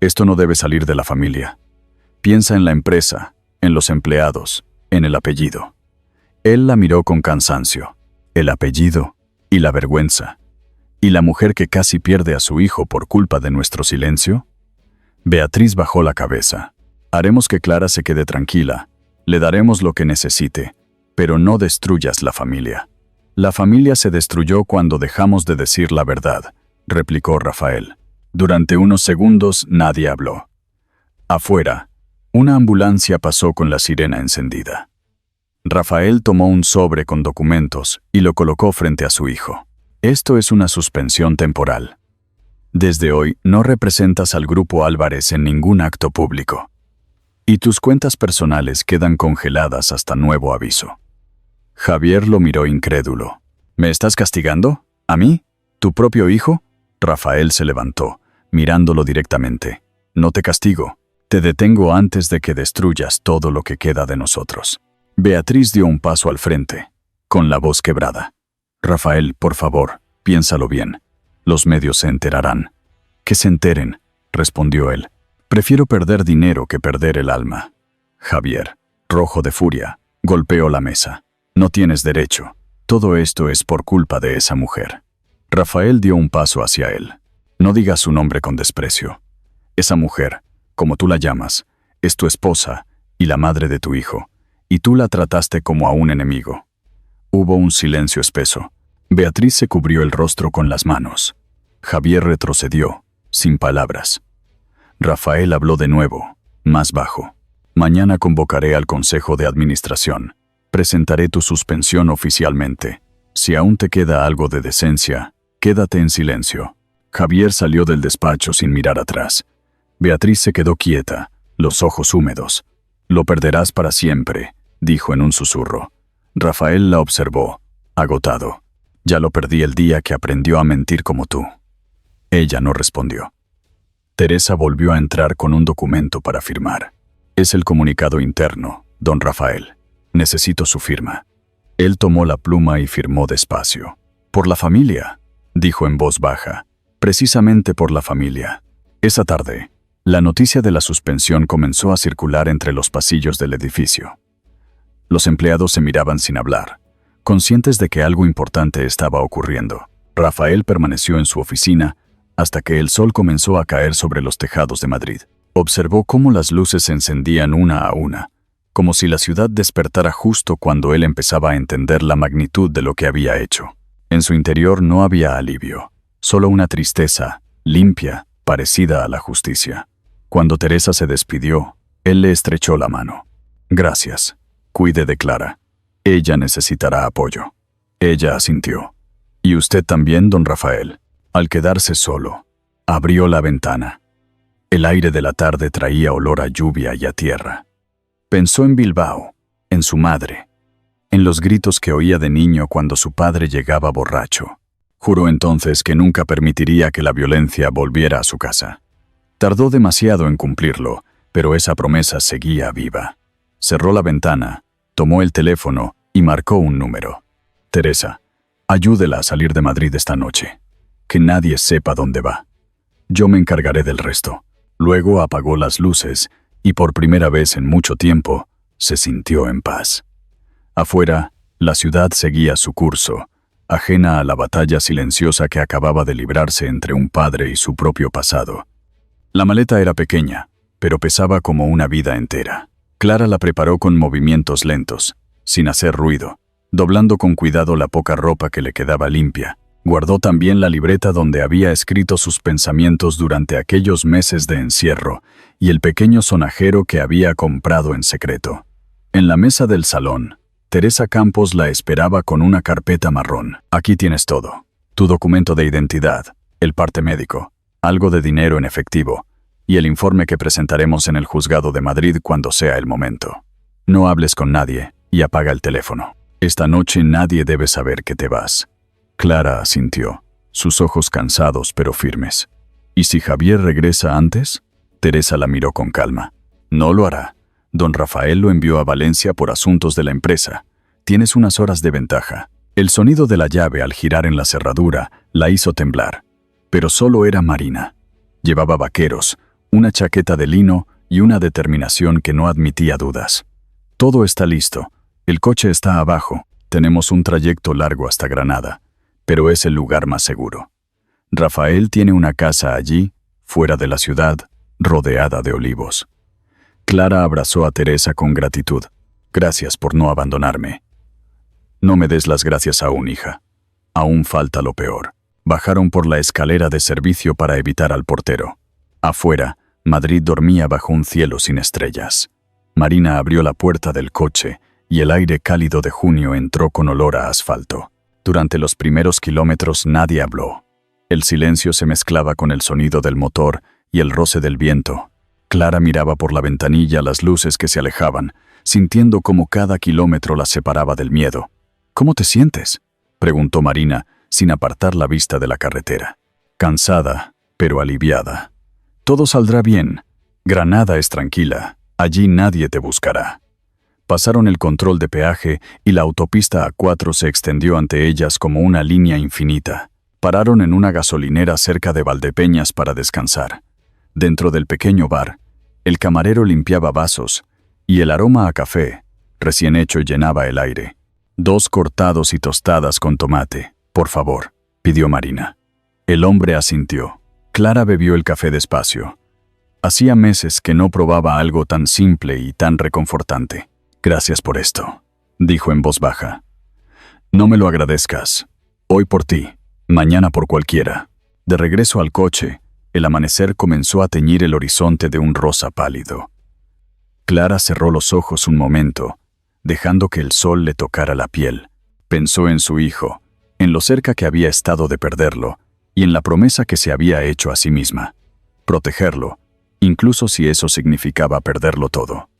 Esto no debe salir de la familia. Piensa en la empresa, en los empleados, en el apellido». Él la miró con cansancio. El apellido y la vergüenza. ¿Y la mujer que casi pierde a su hijo por culpa de nuestro silencio? Beatriz bajó la cabeza. «Haremos que Clara se quede tranquila. Le daremos lo que necesite, pero no destruyas la familia». «La familia se destruyó cuando dejamos de decir la verdad», replicó Rafael. Durante unos segundos nadie habló. Afuera, una ambulancia pasó con la sirena encendida. Rafael tomó un sobre con documentos y lo colocó frente a su hijo. «Esto es una suspensión temporal. Desde hoy no representas al Grupo Álvarez en ningún acto público. Y tus cuentas personales quedan congeladas hasta nuevo aviso». Javier lo miró incrédulo. «¿Me estás castigando? ¿A mí? ¿Tu propio hijo?». Rafael se levantó, mirándolo directamente. «No te castigo. Te detengo antes de que destruyas todo lo que queda de nosotros». Beatriz dio un paso al frente, con la voz quebrada. «Rafael, por favor, piénsalo bien. Los medios se enterarán». «Que se enteren». respondió él. Prefiero perder dinero que perder el alma. Javier, rojo de furia, golpeó la mesa. No tienes derecho. Todo esto es por culpa de esa mujer. Rafael dio un paso hacia él. No digas su nombre con desprecio. Esa mujer, como tú la llamas, es tu esposa y la madre de tu hijo, y tú la trataste como a un enemigo. Hubo un silencio espeso. Beatriz se cubrió el rostro con las manos. Javier retrocedió, sin palabras. Rafael habló de nuevo, más bajo. Mañana convocaré al Consejo de Administración. Presentaré tu suspensión oficialmente. Si aún te queda algo de decencia, quédate en silencio. Javier salió del despacho sin mirar atrás. Beatriz se quedó quieta, los ojos húmedos. Lo perderás para siempre, dijo en un susurro. Rafael la observó, agotado. Ya lo perdí el día que aprendió a mentir como tú. Ella no respondió. Teresa volvió a entrar con un documento para firmar. Es el comunicado interno, don Rafael. Necesito su firma. Él tomó la pluma y firmó despacio. Por la familia, dijo en voz baja. Precisamente por la familia. Esa tarde, la noticia de la suspensión comenzó a circular entre los pasillos del edificio. Los empleados se miraban sin hablar, conscientes de que algo importante estaba ocurriendo. Rafael permaneció en su oficina hasta que el sol comenzó a caer sobre los tejados de Madrid. Observó cómo las luces se encendían una a una, como si la ciudad despertara justo cuando él empezaba a entender la magnitud de lo que había hecho. En su interior no había alivio, solo una tristeza, limpia, parecida a la justicia. Cuando Teresa se despidió, él le estrechó la mano. Gracias. Cuide de Clara. Ella necesitará apoyo. Ella asintió. Y usted también, don Rafael. Al quedarse solo, abrió la ventana. El aire de la tarde traía olor a lluvia y a tierra. Pensó en Bilbao, en su madre, en los gritos que oía de niño cuando su padre llegaba borracho. Juró entonces que nunca permitiría que la violencia volviera a su casa. Tardó demasiado en cumplirlo, pero esa promesa seguía viva. Cerró la ventana, tomó el teléfono y marcó un número. Teresa, ayúdela a salir de Madrid esta noche. Que nadie sepa dónde va. Yo me encargaré del resto. Luego apagó las luces y por primera vez en mucho tiempo se sintió en paz. Afuera, la ciudad seguía su curso, ajena a la batalla silenciosa que acababa de librarse entre un padre y su propio pasado. La maleta era pequeña, pero pesaba como una vida entera. Clara la preparó con movimientos lentos, sin hacer ruido, doblando con cuidado la poca ropa que le quedaba limpia. Guardó también la libreta donde había escrito sus pensamientos durante aquellos meses de encierro y el pequeño sonajero que había comprado en secreto. En la mesa del salón, Teresa Campos la esperaba con una carpeta marrón. Aquí tienes todo. Tu documento de identidad, el parte médico, algo de dinero en efectivo y el informe que presentaremos en el juzgado de Madrid cuando sea el momento. No hables con nadie y apaga el teléfono. Esta noche nadie debe saber que te vas. Clara asintió, sus ojos cansados pero firmes. ¿Y si Javier regresa antes? Teresa la miró con calma. No lo hará. Don Rafael lo envió a Valencia por asuntos de la empresa. Tienes unas horas de ventaja. El sonido de la llave al girar en la cerradura la hizo temblar. Pero solo era Marina. Llevaba vaqueros, una chaqueta de lino y una determinación que no admitía dudas. Todo está listo. El coche está abajo. Tenemos un trayecto largo hasta Granada, pero es el lugar más seguro. Rafael tiene una casa allí, fuera de la ciudad, rodeada de olivos. Clara abrazó a Teresa con gratitud. Gracias por no abandonarme. No me des las gracias aún, hija. Aún falta lo peor. Bajaron por la escalera de servicio para evitar al portero. Afuera, Madrid dormía bajo un cielo sin estrellas. Marina abrió la puerta del coche y el aire cálido de junio entró con olor a asfalto. Durante los primeros kilómetros nadie habló. El silencio se mezclaba con el sonido del motor y el roce del viento. Clara miraba por la ventanilla las luces que se alejaban, sintiendo cómo cada kilómetro la separaba del miedo. ¿Cómo te sientes?, preguntó Marina, sin apartar la vista de la carretera. Cansada, pero aliviada. Todo saldrá bien. Granada es tranquila. Allí nadie te buscará. Pasaron el control de peaje y la autopista A4 se extendió ante ellas como una línea infinita. Pararon en una gasolinera cerca de Valdepeñas para descansar. Dentro del pequeño bar, el camarero limpiaba vasos y el aroma a café, recién hecho, llenaba el aire. 2 cortados y tostadas con tomate, por favor, pidió Marina. El hombre asintió. Clara bebió el café despacio. Hacía meses que no probaba algo tan simple y tan reconfortante. Gracias por esto, dijo en voz baja. No me lo agradezcas. Hoy por ti, mañana por cualquiera. De regreso al coche, el amanecer comenzó a teñir el horizonte de un rosa pálido. Clara cerró los ojos un momento, dejando que el sol le tocara la piel. Pensó en su hijo, en lo cerca que había estado de perderlo, y en la promesa que se había hecho a sí misma. Protegerlo, incluso si eso significaba perderlo todo.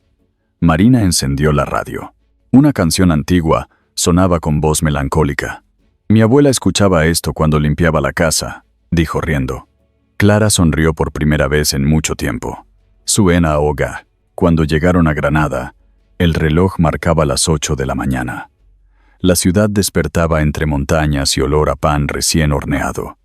Marina encendió la radio. Una canción antigua sonaba con voz melancólica. Mi abuela escuchaba esto cuando limpiaba la casa, dijo riendo. Clara sonrió por primera vez en mucho tiempo. Suena ahoga. Cuando llegaron a Granada, el reloj marcaba las 8 de la mañana. La ciudad despertaba entre montañas y olor a pan recién horneado.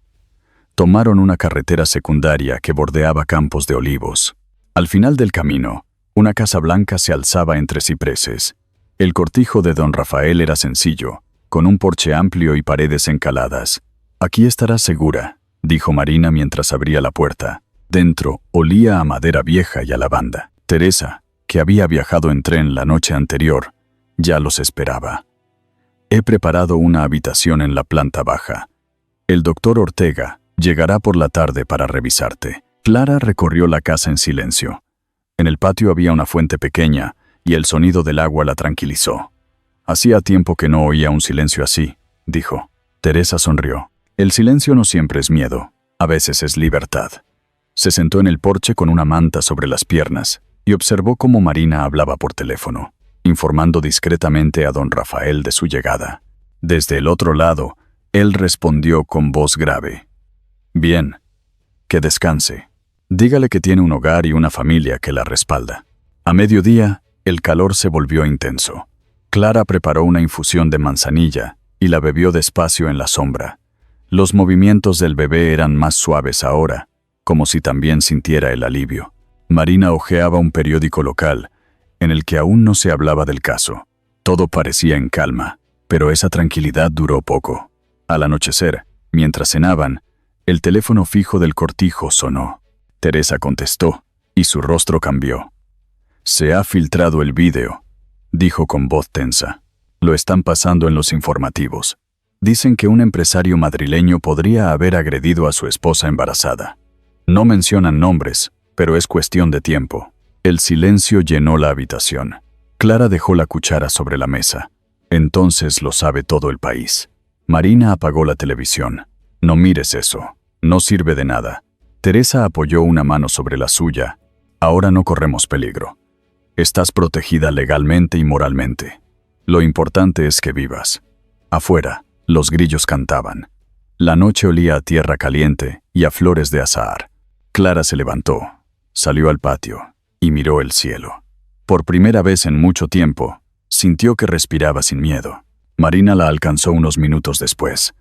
Tomaron una carretera secundaria que bordeaba campos de olivos. Al final del camino, una casa blanca se alzaba entre cipreses. El cortijo de don Rafael era sencillo, con un porche amplio y paredes encaladas. Aquí estarás segura, dijo Marina mientras abría la puerta. Dentro olía a madera vieja y a lavanda. Teresa, que había viajado en tren la noche anterior, ya los esperaba. He preparado una habitación en la planta baja. El doctor Ortega llegará por la tarde para revisarte. Clara recorrió la casa en silencio. En el patio había una fuente pequeña y el sonido del agua la tranquilizó. Hacía tiempo que no oía un silencio así, dijo. Teresa sonrió. El silencio no siempre es miedo, a veces es libertad. Se sentó en el porche con una manta sobre las piernas y observó cómo Marina hablaba por teléfono, informando discretamente a don Rafael de su llegada. Desde el otro lado, él respondió con voz grave. Bien, que descanse. Dígale que tiene un hogar y una familia que la respalda. A mediodía, el calor se volvió intenso. Clara preparó una infusión de manzanilla y la bebió despacio en la sombra. Los movimientos del bebé eran más suaves ahora, como si también sintiera el alivio. Marina hojeaba un periódico local, en el que aún no se hablaba del caso. Todo parecía en calma, pero esa tranquilidad duró poco. Al anochecer, mientras cenaban, el teléfono fijo del cortijo sonó. Teresa contestó, y su rostro cambió. Se ha filtrado el vídeo, dijo con voz tensa. Lo están pasando en los informativos. Dicen que un empresario madrileño podría haber agredido a su esposa embarazada. No mencionan nombres, pero es cuestión de tiempo. El silencio llenó la habitación. Clara dejó la cuchara sobre la mesa. Entonces lo sabe todo el país. Marina apagó la televisión. No mires eso. No sirve de nada. Teresa apoyó una mano sobre la suya. Ahora no corremos peligro. Estás protegida legalmente y moralmente. Lo importante es que vivas. Afuera, los grillos cantaban. La noche olía a tierra caliente y a flores de azahar. Clara se levantó, salió al patio y miró el cielo. Por primera vez en mucho tiempo, sintió que respiraba sin miedo. Marina la alcanzó unos minutos después.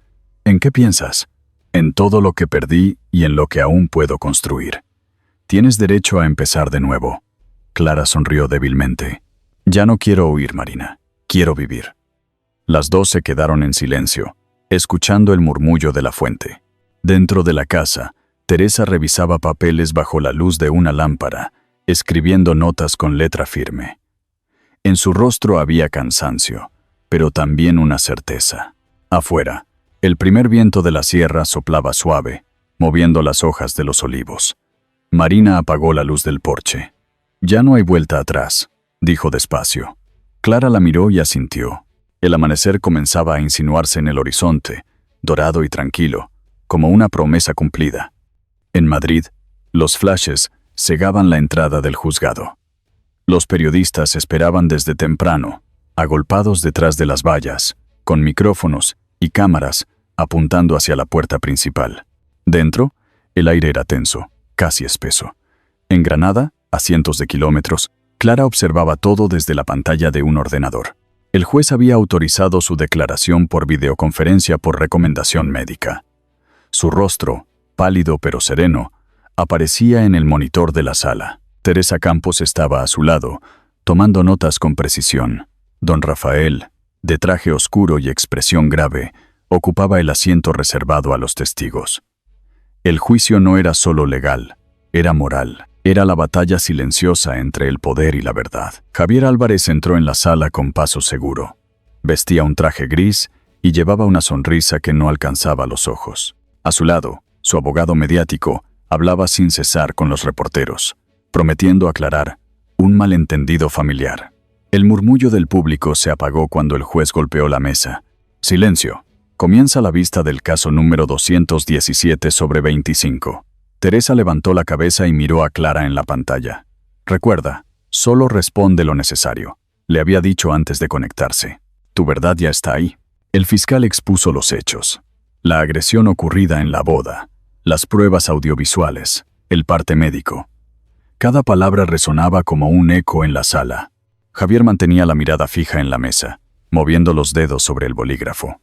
¿En qué piensas? En todo lo que perdí y en lo que aún puedo construir. Tienes derecho a empezar de nuevo. Clara sonrió débilmente. Ya no quiero huir, Marina. Quiero vivir. Las dos se quedaron en silencio, escuchando el murmullo de la fuente. Dentro de la casa, Teresa revisaba papeles bajo la luz de una lámpara, escribiendo notas con letra firme. En su rostro había cansancio, pero también una certeza. Afuera, el primer viento de la sierra soplaba suave, moviendo las hojas de los olivos. Marina apagó la luz del porche. Ya no hay vuelta atrás, dijo despacio. Clara la miró y asintió. El amanecer comenzaba a insinuarse en el horizonte, dorado y tranquilo, como una promesa cumplida. En Madrid, los flashes cegaban la entrada del juzgado. Los periodistas esperaban desde temprano, agolpados detrás de las vallas, con micrófonos y cámaras apuntando hacia la puerta principal. Dentro, el aire era tenso, casi espeso. En Granada, a cientos de kilómetros, Clara observaba todo desde la pantalla de un ordenador. El juez había autorizado su declaración por videoconferencia por recomendación médica. Su rostro, pálido pero sereno, Aparecía en el monitor de la sala. Teresa Campos estaba a su lado, tomando notas con precisión. Don Rafael, de traje oscuro y expresión grave, ocupaba el asiento reservado a los testigos. El juicio no era solo legal, era moral. Era la batalla silenciosa entre el poder y la verdad. Javier Álvarez entró en la sala con paso seguro. Vestía un traje gris y llevaba una sonrisa que no alcanzaba los ojos. A su lado, su abogado mediático hablaba sin cesar con los reporteros, prometiendo aclarar un malentendido familiar. El murmullo del público se apagó cuando el juez golpeó la mesa. Silencio. Comienza la vista del caso número 217/25. Teresa levantó la cabeza y miró a Clara en la pantalla. Recuerda, solo responde lo necesario. Le había dicho antes de conectarse. Tu verdad ya está ahí. El fiscal expuso los hechos. La agresión ocurrida en la boda, las pruebas audiovisuales, el parte médico. Cada palabra resonaba como un eco en la sala. Javier mantenía la mirada fija en la mesa, moviendo los dedos sobre el bolígrafo.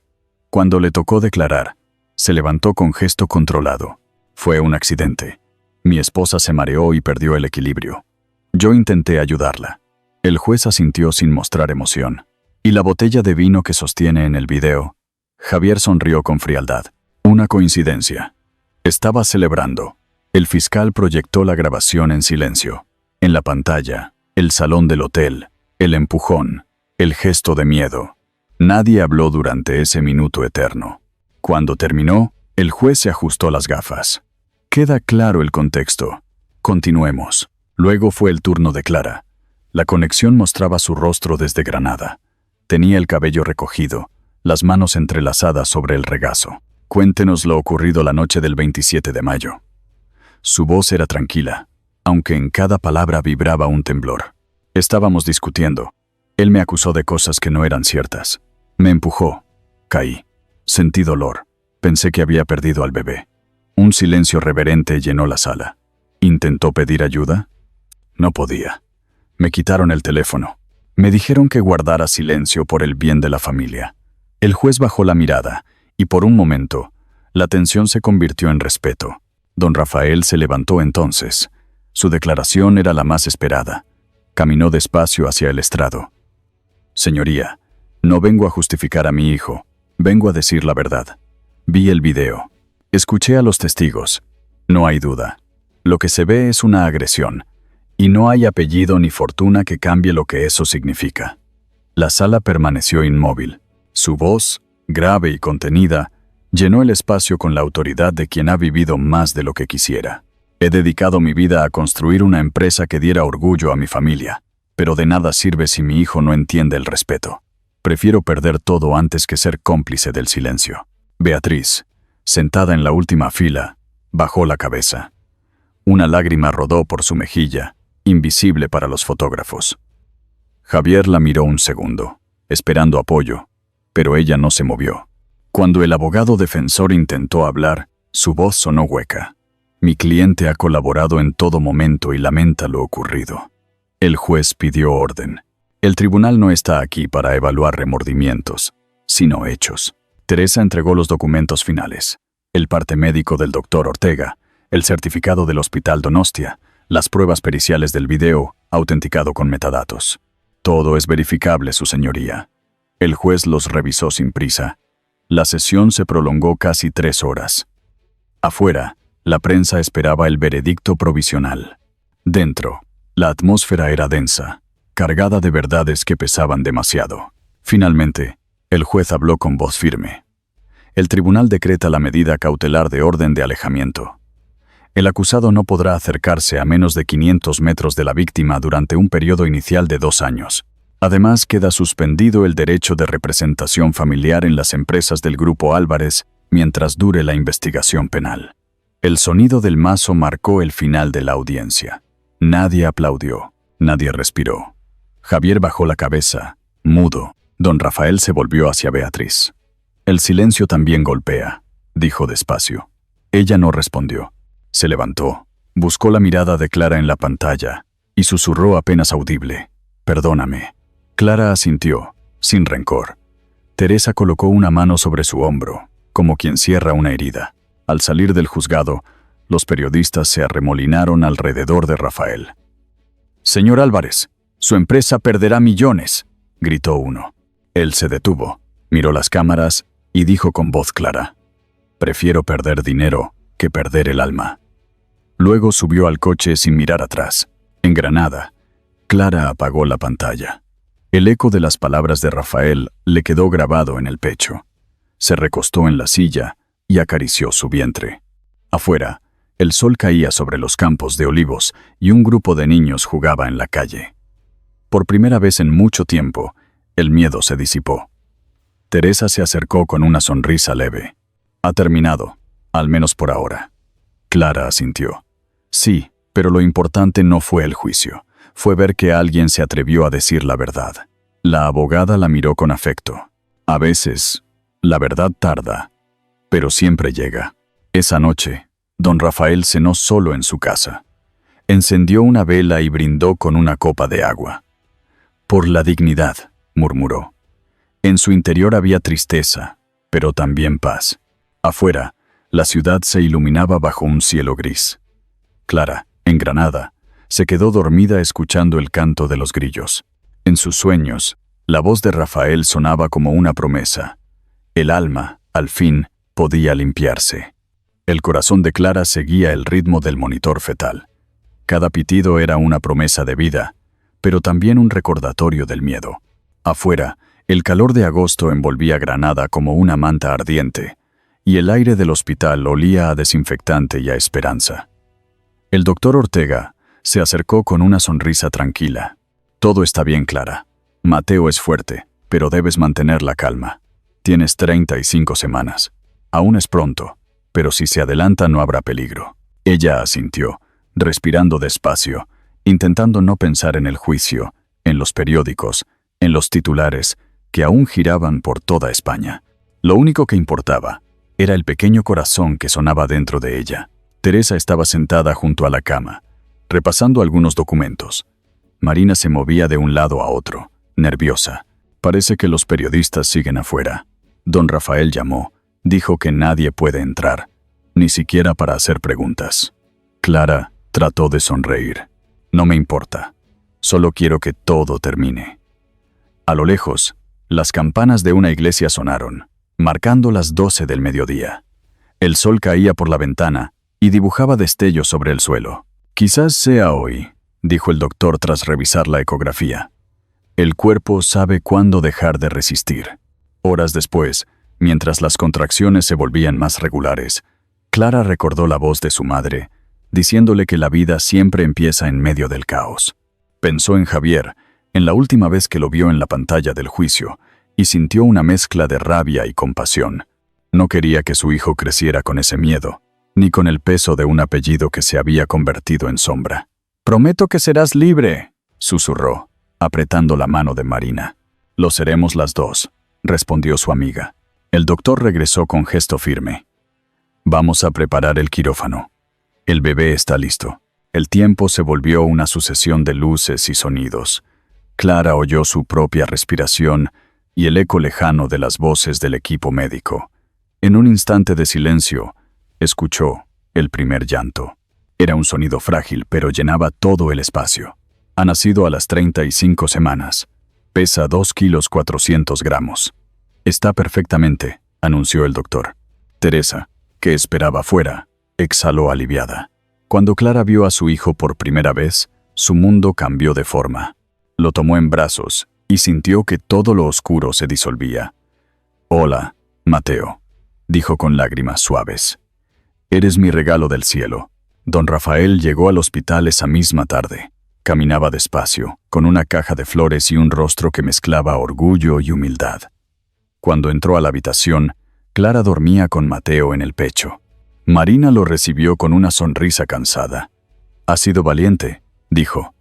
Cuando le tocó declarar, se levantó con gesto controlado. Fue un accidente. Mi esposa se mareó y perdió el equilibrio. Yo intenté ayudarla. El juez asintió sin mostrar emoción. ¿Y la botella de vino que sostiene en el video? Javier sonrió con frialdad. Una coincidencia. Estaba celebrando. El fiscal proyectó la grabación en silencio. En la pantalla, el salón del hotel, el empujón, el gesto de miedo. Nadie habló durante ese minuto eterno. Cuando terminó, el juez se ajustó las gafas. Queda claro el contexto. Continuemos. Luego fue el turno de Clara. La conexión mostraba su rostro desde Granada. Tenía el cabello recogido, las manos entrelazadas sobre el regazo. Cuéntenos lo ocurrido la noche del 27 de mayo. Su voz era tranquila, aunque en cada palabra vibraba un temblor. Estábamos discutiendo. Él me acusó de cosas que no eran ciertas. Me empujó. Caí. Sentí dolor. Pensé que había perdido al bebé. Un silencio reverente llenó la sala. ¿Intentó pedir ayuda? No podía. Me quitaron el teléfono. Me dijeron que guardara silencio por el bien de la familia. El juez bajó la mirada, y por un momento, la tensión se convirtió en respeto. Don Rafael se levantó entonces. Su declaración era la más esperada. Caminó despacio hacia el estrado. Señoría, no vengo a justificar a mi hijo. Vengo a decir la verdad. Vi el video. Escuché a los testigos. No hay duda. Lo que se ve es una agresión. Y no hay apellido ni fortuna que cambie lo que eso significa. La sala permaneció inmóvil. Su voz, grave y contenida, llenó el espacio con la autoridad de quien ha vivido más de lo que quisiera. He dedicado mi vida a construir una empresa que diera orgullo a mi familia, pero de nada sirve si mi hijo no entiende el respeto. Prefiero perder todo antes que ser cómplice del silencio. Beatriz, sentada en la última fila, bajó la cabeza. Una lágrima rodó por su mejilla, invisible para los fotógrafos. Javier la miró un segundo, esperando apoyo, pero ella no se movió. Cuando el abogado defensor intentó hablar, su voz sonó hueca. Mi cliente ha colaborado en todo momento y lamenta lo ocurrido. El juez pidió orden. El tribunal no está aquí para evaluar remordimientos, sino hechos. Teresa entregó los documentos finales. El parte médico del doctor Ortega, el certificado del Hospital Donostia, las pruebas periciales del video, autenticado con metadatos. Todo es verificable, su señoría. El juez los revisó sin prisa. La sesión se prolongó casi 3 horas. Afuera, la prensa esperaba el veredicto provisional. Dentro, la atmósfera era densa, cargada de verdades que pesaban demasiado. Finalmente, el juez habló con voz firme. El tribunal decreta la medida cautelar de orden de alejamiento. El acusado no podrá acercarse a menos de 500 metros de la víctima durante un periodo inicial de 2 años. Además, queda suspendido el derecho de representación familiar en las empresas del Grupo Álvarez mientras dure la investigación penal. El sonido del mazo marcó el final de la audiencia. Nadie aplaudió, nadie respiró. Javier bajó la cabeza, mudo. Don Rafael se volvió hacia Beatriz. El silencio también golpea, dijo despacio. Ella no respondió. Se levantó, buscó la mirada de Clara en la pantalla y susurró apenas audible. Perdóname. Clara asintió, sin rencor. Teresa colocó una mano sobre su hombro, como quien cierra una herida. Al salir del juzgado, Los periodistas se arremolinaron alrededor de Rafael. «Señor Álvarez, su empresa perderá millones», gritó uno. Él se detuvo, miró las cámaras y dijo con voz clara: «Prefiero perder dinero que perder el alma». Luego subió al coche sin mirar atrás. En Granada, Clara apagó la pantalla. El eco de las palabras de Rafael le quedó grabado en el pecho. Se recostó en la silla y acarició su vientre. Afuera, el sol caía sobre los campos de olivos y un grupo de niños jugaba en la calle. Por primera vez en mucho tiempo, el miedo se disipó. Teresa se acercó con una sonrisa leve. «Ha terminado, al menos por ahora». Clara asintió. «Sí, pero lo importante no fue el juicio. Fue ver que alguien se atrevió a decir la verdad». La abogada la miró con afecto. «A veces, la verdad tarda, pero siempre llega». Esa noche, don Rafael cenó solo en su casa. Encendió una vela y brindó con una copa de agua. «Por la dignidad», murmuró. En su interior había tristeza, pero también paz. Afuera, la ciudad se iluminaba bajo un cielo gris. Clara, en Granada, se quedó dormida escuchando el canto de los grillos. En sus sueños, la voz de Rafael sonaba como una promesa. El alma, al fin, podía limpiarse. El corazón de Clara seguía el ritmo del monitor fetal. Cada pitido era una promesa de vida, pero también un recordatorio del miedo. Afuera, el calor de agosto envolvía Granada como una manta ardiente, y el aire del hospital olía a desinfectante y a esperanza. El doctor Ortega se acercó con una sonrisa tranquila. «Todo está bien, Clara. Mateo es fuerte, pero debes mantener la calma. Tienes 35 semanas. Aún es pronto, pero si se adelanta no habrá peligro». Ella asintió, respirando despacio, intentando no pensar en el juicio, en los periódicos, en los titulares, que aún giraban por toda España. Lo único que importaba era el pequeño corazón que sonaba dentro de ella. Teresa estaba sentada junto a la cama, repasando algunos documentos. Marina se movía de un lado a otro, nerviosa. «Parece que los periodistas siguen afuera». Don Rafael llamó, dijo que nadie puede entrar, ni siquiera para hacer preguntas. Clara trató de sonreír. «No me importa, solo quiero que todo termine». A lo lejos, las campanas de una iglesia sonaron, marcando las 12 del mediodía. El sol caía por la ventana y dibujaba destellos sobre el suelo. «Quizás sea hoy», dijo el doctor tras revisar la ecografía. «El cuerpo sabe cuándo dejar de resistir». Horas después, mientras las contracciones se volvían más regulares, Clara recordó la voz de su madre, diciéndole que la vida siempre empieza en medio del caos. Pensó en Javier, en la última vez que lo vio en la pantalla del juicio, y sintió una mezcla de rabia y compasión. No quería que su hijo creciera con ese miedo, ni con el peso de un apellido que se había convertido en sombra. «Prometo que serás libre», susurró, apretando la mano de Marina. «Lo seremos las dos», respondió su amiga. El doctor regresó con gesto firme. «Vamos a preparar el quirófano. El bebé está listo». El tiempo se volvió una sucesión de luces y sonidos. Clara oyó su propia respiración y el eco lejano de las voces del equipo médico. En un instante de silencio, escuchó el primer llanto. Era un sonido frágil, pero llenaba todo el espacio. «Ha nacido a las 35 semanas. Pesa 2 kilos 400 gramos. Está perfectamente», anunció el doctor. Teresa, que esperaba fuera, exhaló aliviada. Cuando Clara vio a su hijo por primera vez, su mundo cambió de forma. Lo tomó en brazos y sintió que todo lo oscuro se disolvía. «Hola, Mateo», dijo con lágrimas suaves. «Eres mi regalo del cielo». Don Rafael llegó al hospital esa misma tarde. Caminaba despacio, con una caja de flores y un rostro que mezclaba orgullo y humildad. Cuando entró a la habitación, Clara dormía con Mateo en el pecho. Marina lo recibió con una sonrisa cansada. «Has sido valiente», dijo.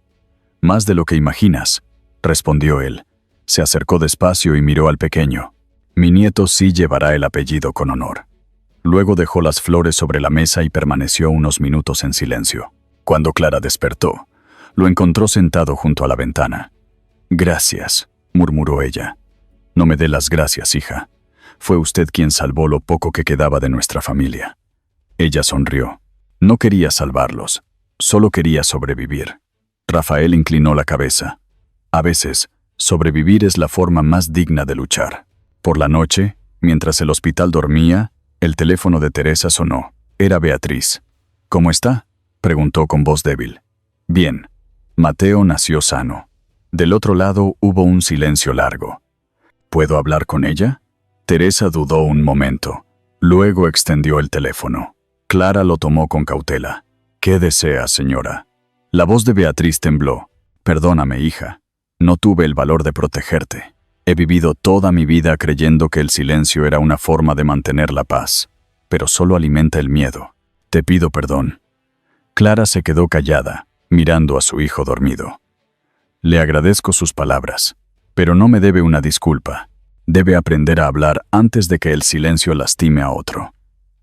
«Más de lo que imaginas», respondió él. Se acercó despacio y miró al pequeño. «Mi nieto sí llevará el apellido con honor». Luego dejó las flores sobre la mesa y permaneció unos minutos en silencio. Cuando Clara despertó, lo encontró sentado junto a la ventana. «Gracias», murmuró ella. «No me dé las gracias, hija. Fue usted quien salvó lo poco que quedaba de nuestra familia». Ella sonrió. No quería salvarlos, solo quería sobrevivir. Rafael inclinó la cabeza. A veces, sobrevivir es la forma más digna de luchar. Por la noche, mientras el hospital dormía, el teléfono de Teresa sonó. Era Beatriz. ¿Cómo está?, preguntó con voz débil. Bien. Mateo nació sano. Del otro lado hubo un silencio largo. ¿Puedo hablar con ella? Teresa dudó un momento. Luego extendió el teléfono. Clara lo tomó con cautela. ¿Qué desea, señora? La voz de Beatriz tembló. Perdóname, hija. No tuve el valor de protegerte. He vivido toda mi vida creyendo que el silencio era una forma de mantener la paz, pero solo alimenta el miedo. Te pido perdón. Clara se quedó callada, mirando a su hijo dormido. Le agradezco sus palabras, pero no me debe una disculpa. Debe aprender a hablar antes de que el silencio lastime a otro.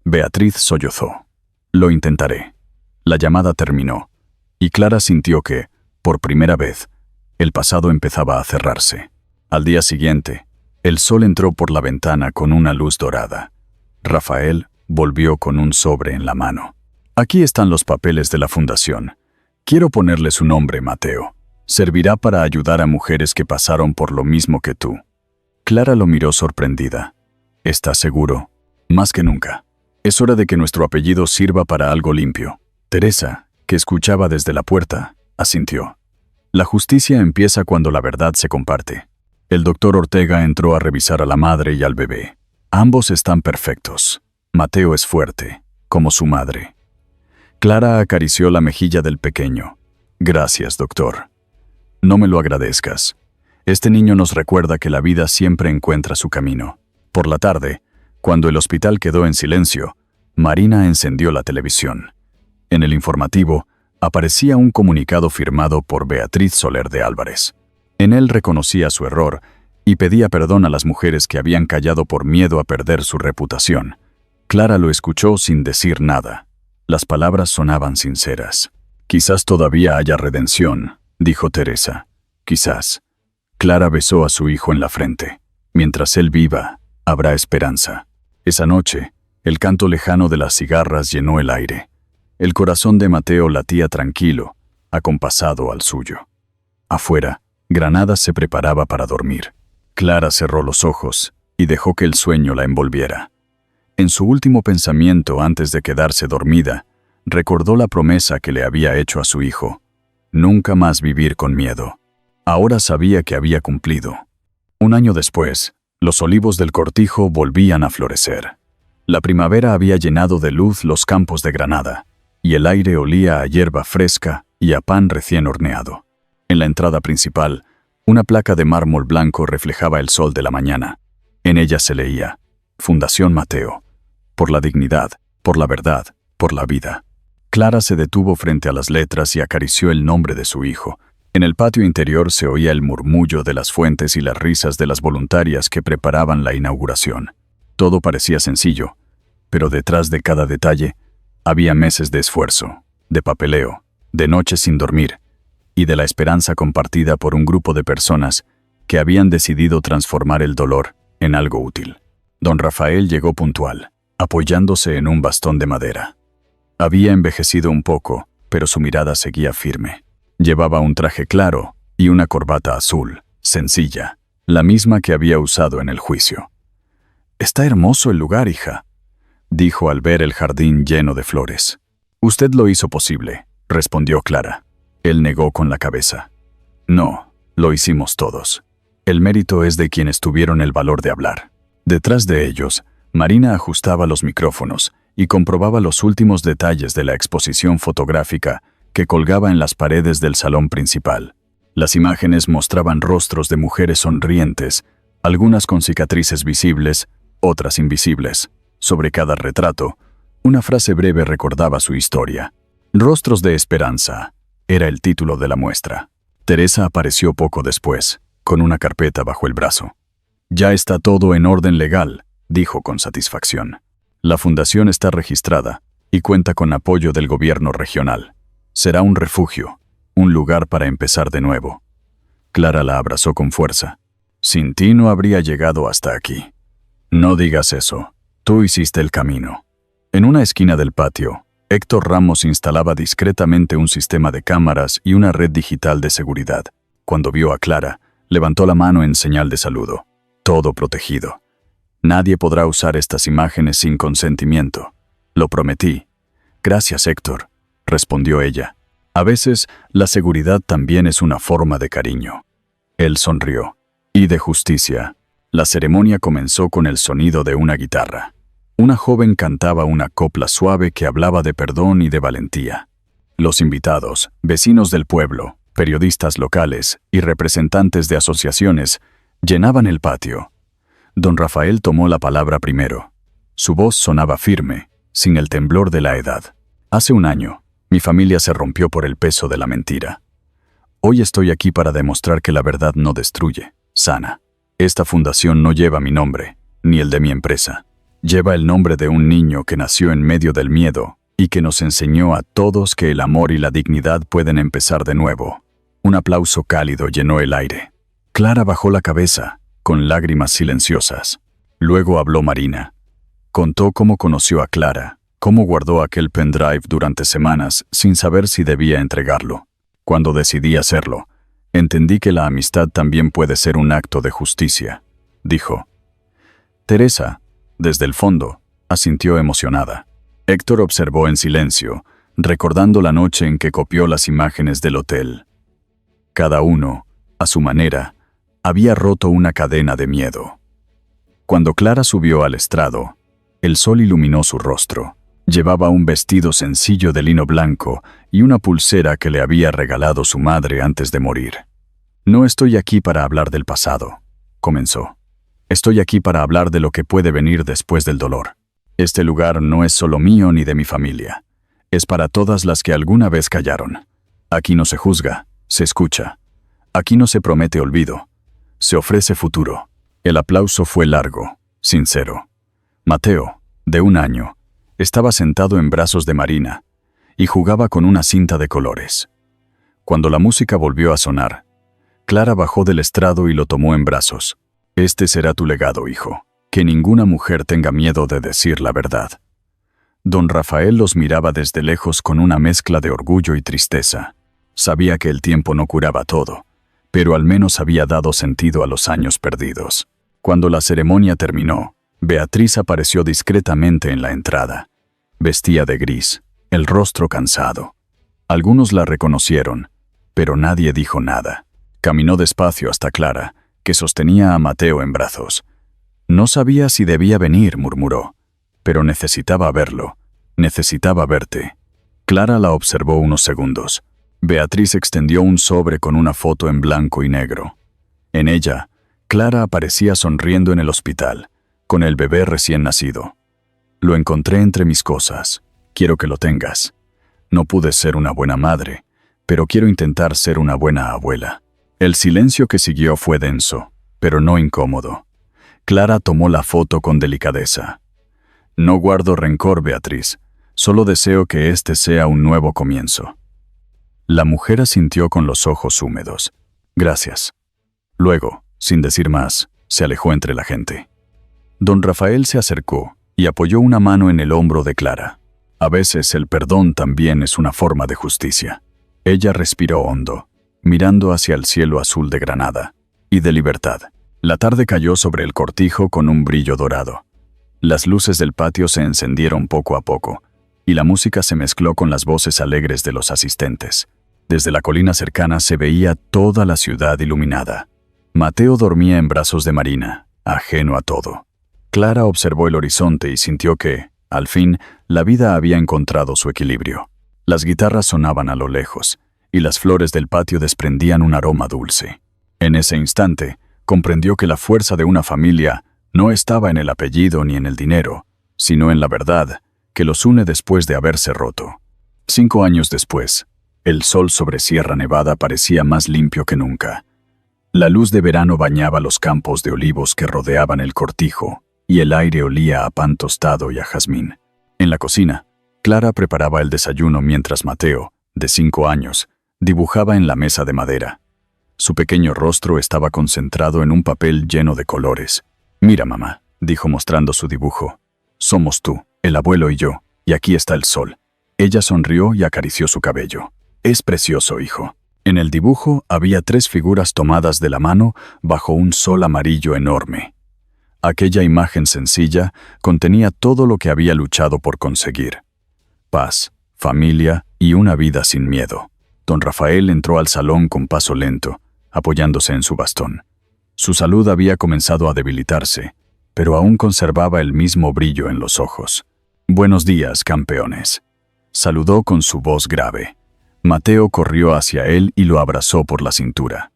Beatriz sollozó. Lo intentaré. La llamada terminó, y Clara sintió que, por primera vez, el pasado empezaba a cerrarse. Al día siguiente, el sol entró por la ventana con una luz dorada. Rafael volvió con un sobre en la mano. Aquí están los papeles de la fundación. Quiero ponerle su nombre, Mateo. Servirá para ayudar a mujeres que pasaron por lo mismo que tú. Clara lo miró sorprendida. ¿Estás seguro? Más que nunca. Es hora de que nuestro apellido sirva para algo limpio. Teresa, que escuchaba desde la puerta, asintió. La justicia empieza cuando la verdad se comparte. El doctor Ortega entró a revisar a la madre y al bebé. Ambos están perfectos. Mateo es fuerte, como su madre. Clara acarició la mejilla del pequeño. Gracias, doctor. No me lo agradezcas. Este niño nos recuerda que la vida siempre encuentra su camino. Por la tarde, cuando el hospital quedó en silencio, Marina encendió la televisión. En el informativo, aparecía un comunicado firmado por Beatriz Soler de Álvarez. En él reconocía su error y pedía perdón a las mujeres que habían callado por miedo a perder su reputación. Clara lo escuchó sin decir nada. Las palabras sonaban sinceras. Quizás todavía haya redención, dijo Teresa. Quizás. Clara besó a su hijo en la frente. Mientras él viva, habrá esperanza. Esa noche, el canto lejano de las cigarras llenó el aire. El corazón de Mateo latía tranquilo, acompasado al suyo. Afuera, Granada se preparaba para dormir. Clara cerró los ojos y dejó que el sueño la envolviera. En su último pensamiento antes de quedarse dormida, recordó la promesa que le había hecho a su hijo: nunca más vivir con miedo. Ahora sabía que había cumplido. Un año después, los olivos del Cortijo volvían a florecer. La primavera había llenado de luz los campos de Granada, y el aire olía a hierba fresca y a pan recién horneado. En la entrada principal, una placa de mármol blanco reflejaba el sol de la mañana. En ella se leía: Fundación Mateo. Por la dignidad, por la verdad, por la vida. Clara se detuvo frente a las letras y acarició el nombre de su hijo. En el patio interior se oía el murmullo de las fuentes y las risas de las voluntarias que preparaban la inauguración. Todo parecía sencillo, pero detrás de cada detalle había meses de esfuerzo, de papeleo, de noches sin dormir, y de la esperanza compartida por un grupo de personas que habían decidido transformar el dolor en algo útil. Don Rafael llegó puntual, apoyándose en un bastón de madera. Había envejecido un poco, pero su mirada seguía firme. Llevaba un traje claro y una corbata azul, sencilla, la misma que había usado en el juicio. «Está hermoso el lugar, hija», dijo al ver el jardín lleno de flores. «Usted lo hizo posible», respondió Clara. Él negó con la cabeza. «No, lo hicimos todos. El mérito es de quienes tuvieron el valor de hablar». Detrás de ellos, Marina ajustaba los micrófonos y comprobaba los últimos detalles de la exposición fotográfica que colgaba en las paredes del salón principal. Las imágenes mostraban rostros de mujeres sonrientes, algunas con cicatrices visibles, otras invisibles. Sobre cada retrato, una frase breve recordaba su historia. «Rostros de esperanza» era el título de la muestra. Teresa apareció poco después, con una carpeta bajo el brazo. «Ya está todo en orden legal», dijo con satisfacción. «La fundación está registrada y cuenta con apoyo del gobierno regional. Será un refugio, un lugar para empezar de nuevo». Clara la abrazó con fuerza. «Sin ti no habría llegado hasta aquí». «No digas eso. Tú hiciste el camino». En una esquina del patio, Héctor Ramos instalaba discretamente un sistema de cámaras y una red digital de seguridad. Cuando vio a Clara, levantó la mano en señal de saludo. Todo protegido. Nadie podrá usar estas imágenes sin consentimiento. Lo prometí. Gracias, Héctor, respondió ella. A veces, la seguridad también es una forma de cariño. Él sonrió. Y de justicia. La ceremonia comenzó con el sonido de una guitarra. Una joven cantaba una copla suave que hablaba de perdón y de valentía. Los invitados, vecinos del pueblo, periodistas locales y representantes de asociaciones, llenaban el patio. Don Rafael tomó la palabra primero. Su voz sonaba firme, sin el temblor de la edad. Hace un año, mi familia se rompió por el peso de la mentira. Hoy estoy aquí para demostrar que la verdad no destruye, sana. Esta fundación no lleva mi nombre, ni el de mi empresa. Lleva el nombre de un niño que nació en medio del miedo y que nos enseñó a todos que el amor y la dignidad pueden empezar de nuevo. Un aplauso cálido llenó el aire. Clara bajó la cabeza, con lágrimas silenciosas. Luego habló Marina. Contó cómo conoció a Clara, cómo guardó aquel pendrive durante semanas sin saber si debía entregarlo. Cuando decidí hacerlo, entendí que la amistad también puede ser un acto de justicia, dijo. Teresa, desde el fondo, asintió emocionada. Héctor observó en silencio, recordando la noche en que copió las imágenes del hotel. Cada uno, a su manera, había roto una cadena de miedo. Cuando Clara subió al estrado, el sol iluminó su rostro. Llevaba un vestido sencillo de lino blanco y una pulsera que le había regalado su madre antes de morir. No estoy aquí para hablar del pasado, comenzó. Estoy aquí para hablar de lo que puede venir después del dolor. Este lugar no es solo mío ni de mi familia. Es para todas las que alguna vez callaron. Aquí no se juzga, se escucha. Aquí no se promete olvido. Se ofrece futuro. El aplauso fue largo, sincero. Mateo, de 1 año, estaba sentado en brazos de Marina y jugaba con una cinta de colores. Cuando la música volvió a sonar, Clara bajó del estrado y lo tomó en brazos. Este será tu legado, hijo. Que ninguna mujer tenga miedo de decir la verdad. Don Rafael los miraba desde lejos con una mezcla de orgullo y tristeza. Sabía que el tiempo no curaba todo, pero al menos había dado sentido a los años perdidos. Cuando la ceremonia terminó, Beatriz apareció discretamente en la entrada. Vestía de gris, el rostro cansado. Algunos la reconocieron, pero nadie dijo nada. Caminó despacio hasta Clara, que sostenía a Mateo en brazos. No sabía si debía venir, murmuró, pero necesitaba verlo, necesitaba verte. Clara la observó unos segundos. Beatriz extendió un sobre con una foto en blanco y negro. En ella, Clara aparecía sonriendo en el hospital, con el bebé recién nacido. Lo encontré entre mis cosas. Quiero que lo tengas. No pude ser una buena madre, pero quiero intentar ser una buena abuela. El silencio que siguió fue denso, pero no incómodo. Clara tomó la foto con delicadeza. No guardo rencor, Beatriz. Solo deseo que este sea un nuevo comienzo. La mujer asintió con los ojos húmedos. Gracias. Luego, sin decir más, se alejó entre la gente. Don Rafael se acercó y apoyó una mano en el hombro de Clara. A veces el perdón también es una forma de justicia. Ella respiró hondo, mirando hacia el cielo azul de Granada, y de libertad. La tarde cayó sobre el cortijo con un brillo dorado. Las luces del patio se encendieron poco a poco, y la música se mezcló con las voces alegres de los asistentes. Desde la colina cercana se veía toda la ciudad iluminada. Mateo dormía en brazos de Marina, ajeno a todo. Clara observó el horizonte y sintió que, al fin, la vida había encontrado su equilibrio. Las guitarras sonaban a lo lejos, y las flores del patio desprendían un aroma dulce. En ese instante, comprendió que la fuerza de una familia no estaba en el apellido ni en el dinero, sino en la verdad que los une después de haberse roto. 5 años después, el sol sobre Sierra Nevada parecía más limpio que nunca. La luz de verano bañaba los campos de olivos que rodeaban el cortijo, y el aire olía a pan tostado y a jazmín. En la cocina, Clara preparaba el desayuno mientras Mateo, de 5 años, dibujaba en la mesa de madera. Su pequeño rostro estaba concentrado en un papel lleno de colores. «Mira, mamá», dijo mostrando su dibujo. «Somos tú, el abuelo y yo, y aquí está el sol. Ella sonrió y acarició su cabello. Es precioso, hijo. En el dibujo había 3 figuras tomadas de la mano bajo un sol amarillo enorme. Aquella imagen sencilla contenía todo lo que había luchado por conseguir: paz, familia y una vida sin miedo. Don Rafael entró al salón con paso lento, apoyándose en su bastón. Su salud había comenzado a debilitarse, pero aún conservaba el mismo brillo en los ojos. «Buenos días, campeones», saludó con su voz grave. Mateo corrió hacia él y lo abrazó por la cintura.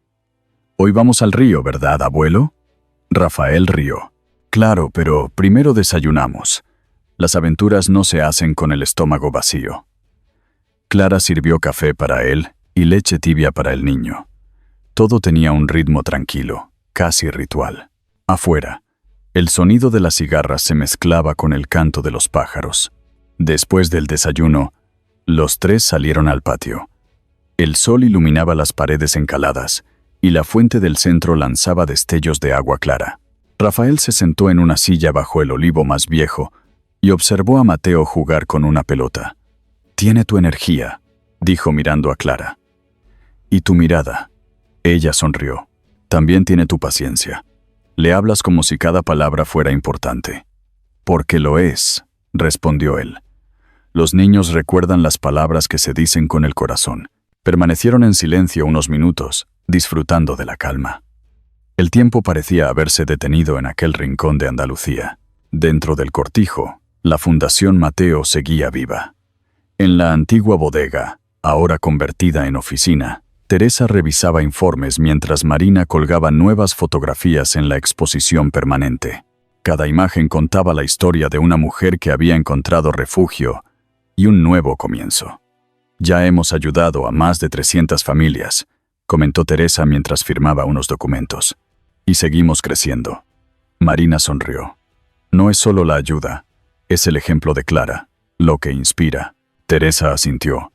«Hoy vamos al río, ¿verdad, abuelo?» Rafael rió. «Claro, pero primero desayunamos. Las aventuras no se hacen con el estómago vacío». Clara sirvió café para él y leche tibia para el niño. Todo tenía un ritmo tranquilo, casi ritual. Afuera, el sonido de las cigarras se mezclaba con el canto de los pájaros. Después del desayuno, los 3 salieron al patio. El sol iluminaba las paredes encaladas y la fuente del centro lanzaba destellos de agua clara. Rafael se sentó en una silla bajo el olivo más viejo y observó a Mateo jugar con una pelota. «Tiene tu energía», dijo mirando a Clara. «Y tu mirada». Ella sonrió. «También tiene tu paciencia. Le hablas como si cada palabra fuera importante». «Porque lo es», respondió él. «Los niños recuerdan las palabras que se dicen con el corazón». Permanecieron en silencio unos minutos, disfrutando de la calma. El tiempo parecía haberse detenido en aquel rincón de Andalucía. Dentro del cortijo, la Fundación Mateo seguía viva. En la antigua bodega, ahora convertida en oficina, Teresa revisaba informes mientras Marina colgaba nuevas fotografías en la exposición permanente. Cada imagen contaba la historia de una mujer que había encontrado refugio y un nuevo comienzo. «Ya hemos ayudado a más de 300 familias», comentó Teresa mientras firmaba unos documentos. «Y seguimos creciendo». Marina sonrió. «No es solo la ayuda, es el ejemplo de Clara, lo que inspira». Teresa asintió.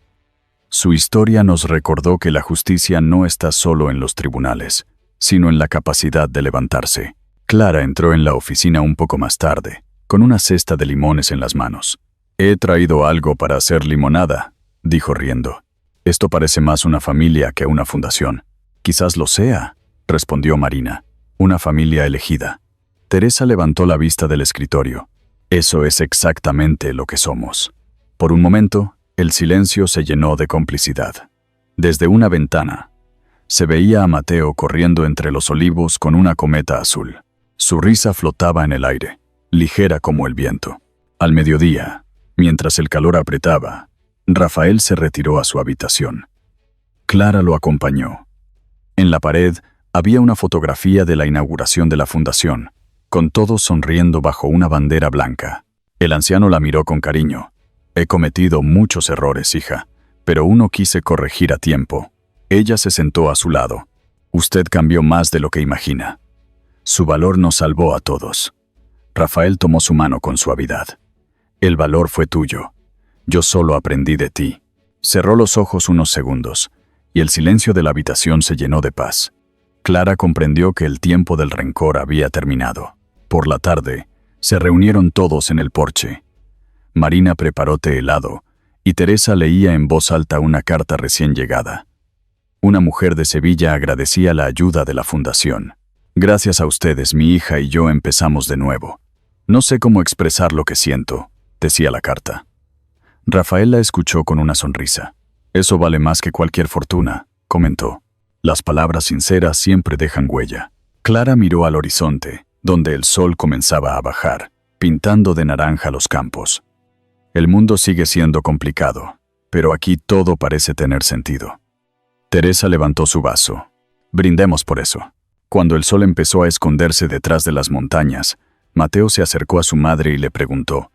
Su historia nos recordó que la justicia no está solo en los tribunales, sino en la capacidad de levantarse. Clara entró en la oficina un poco más tarde, con una cesta de limones en las manos. «He traído algo para hacer limonada», dijo riendo. «Esto parece más una familia que una fundación». «Quizás lo sea», respondió Marina. «Una familia elegida». Teresa levantó la vista del escritorio. «Eso es exactamente lo que somos». Por un momento, el silencio se llenó de complicidad. Desde una ventana, se veía a Mateo corriendo entre los olivos con una cometa azul. Su risa flotaba en el aire, ligera como el viento. Al mediodía, mientras el calor apretaba, Rafael se retiró a su habitación. Clara lo acompañó. En la pared había una fotografía de la inauguración de la fundación, con todos sonriendo bajo una bandera blanca. El anciano la miró con cariño. «He cometido muchos errores, hija, pero uno quise corregir a tiempo». Ella se sentó a su lado. «Usted cambió más de lo que imagina. Su valor nos salvó a todos». Rafael tomó su mano con suavidad. «El valor fue tuyo. Yo solo aprendí de ti». Cerró los ojos unos segundos, y el silencio de la habitación se llenó de paz. Clara comprendió que el tiempo del rencor había terminado. Por la tarde, se reunieron todos en el porche. Marina preparó té helado, y Teresa leía en voz alta una carta recién llegada. Una mujer de Sevilla agradecía la ayuda de la fundación. «Gracias a ustedes, mi hija y yo empezamos de nuevo. No sé cómo expresar lo que siento», decía la carta. Rafael la escuchó con una sonrisa. «Eso vale más que cualquier fortuna», comentó. «Las palabras sinceras siempre dejan huella». Clara miró al horizonte, donde el sol comenzaba a bajar, pintando de naranja los campos. «El mundo sigue siendo complicado, pero aquí todo parece tener sentido». Teresa levantó su vaso. «Brindemos por eso». Cuando el sol empezó a esconderse detrás de las montañas, Mateo se acercó a su madre y le preguntó: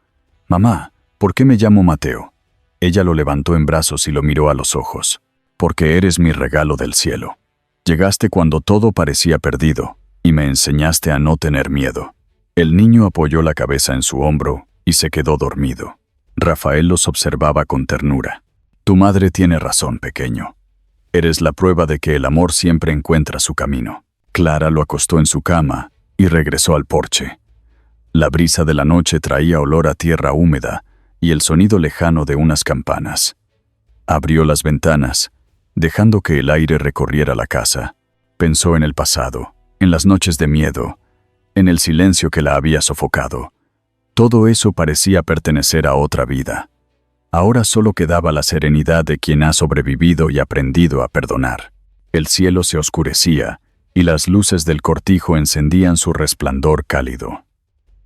«Mamá, ¿por qué me llamo Mateo?». Ella lo levantó en brazos y lo miró a los ojos. «Porque eres mi regalo del cielo. Llegaste cuando todo parecía perdido y me enseñaste a no tener miedo». El niño apoyó la cabeza en su hombro y se quedó dormido. Rafael los observaba con ternura. «Tu madre tiene razón, pequeño. Eres la prueba de que el amor siempre encuentra su camino». Clara lo acostó en su cama y regresó al porche. La brisa de la noche traía olor a tierra húmeda y el sonido lejano de unas campanas. Abrió las ventanas, dejando que el aire recorriera la casa. Pensó en el pasado, en las noches de miedo, en el silencio que la había sofocado. Todo eso parecía pertenecer a otra vida. Ahora solo quedaba la serenidad de quien ha sobrevivido y aprendido a perdonar. El cielo se oscurecía, y las luces del cortijo encendían su resplandor cálido.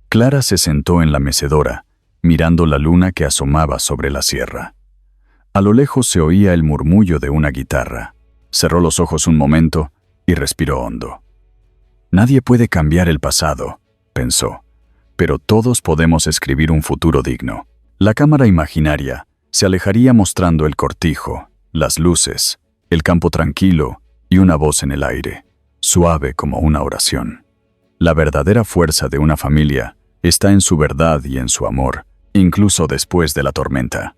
Clara se sentó en la mecedora, mirando la luna que asomaba sobre la sierra. A lo lejos se oía el murmullo de una guitarra. Cerró los ojos un momento y respiró hondo. Nadie puede cambiar el pasado, pensó, pero todos podemos escribir un futuro digno. La cámara imaginaria se alejaría mostrando el cortijo, las luces, el campo tranquilo y una voz en el aire, suave como una oración. La verdadera fuerza de una familia está en su verdad y en su amor, incluso después de la tormenta.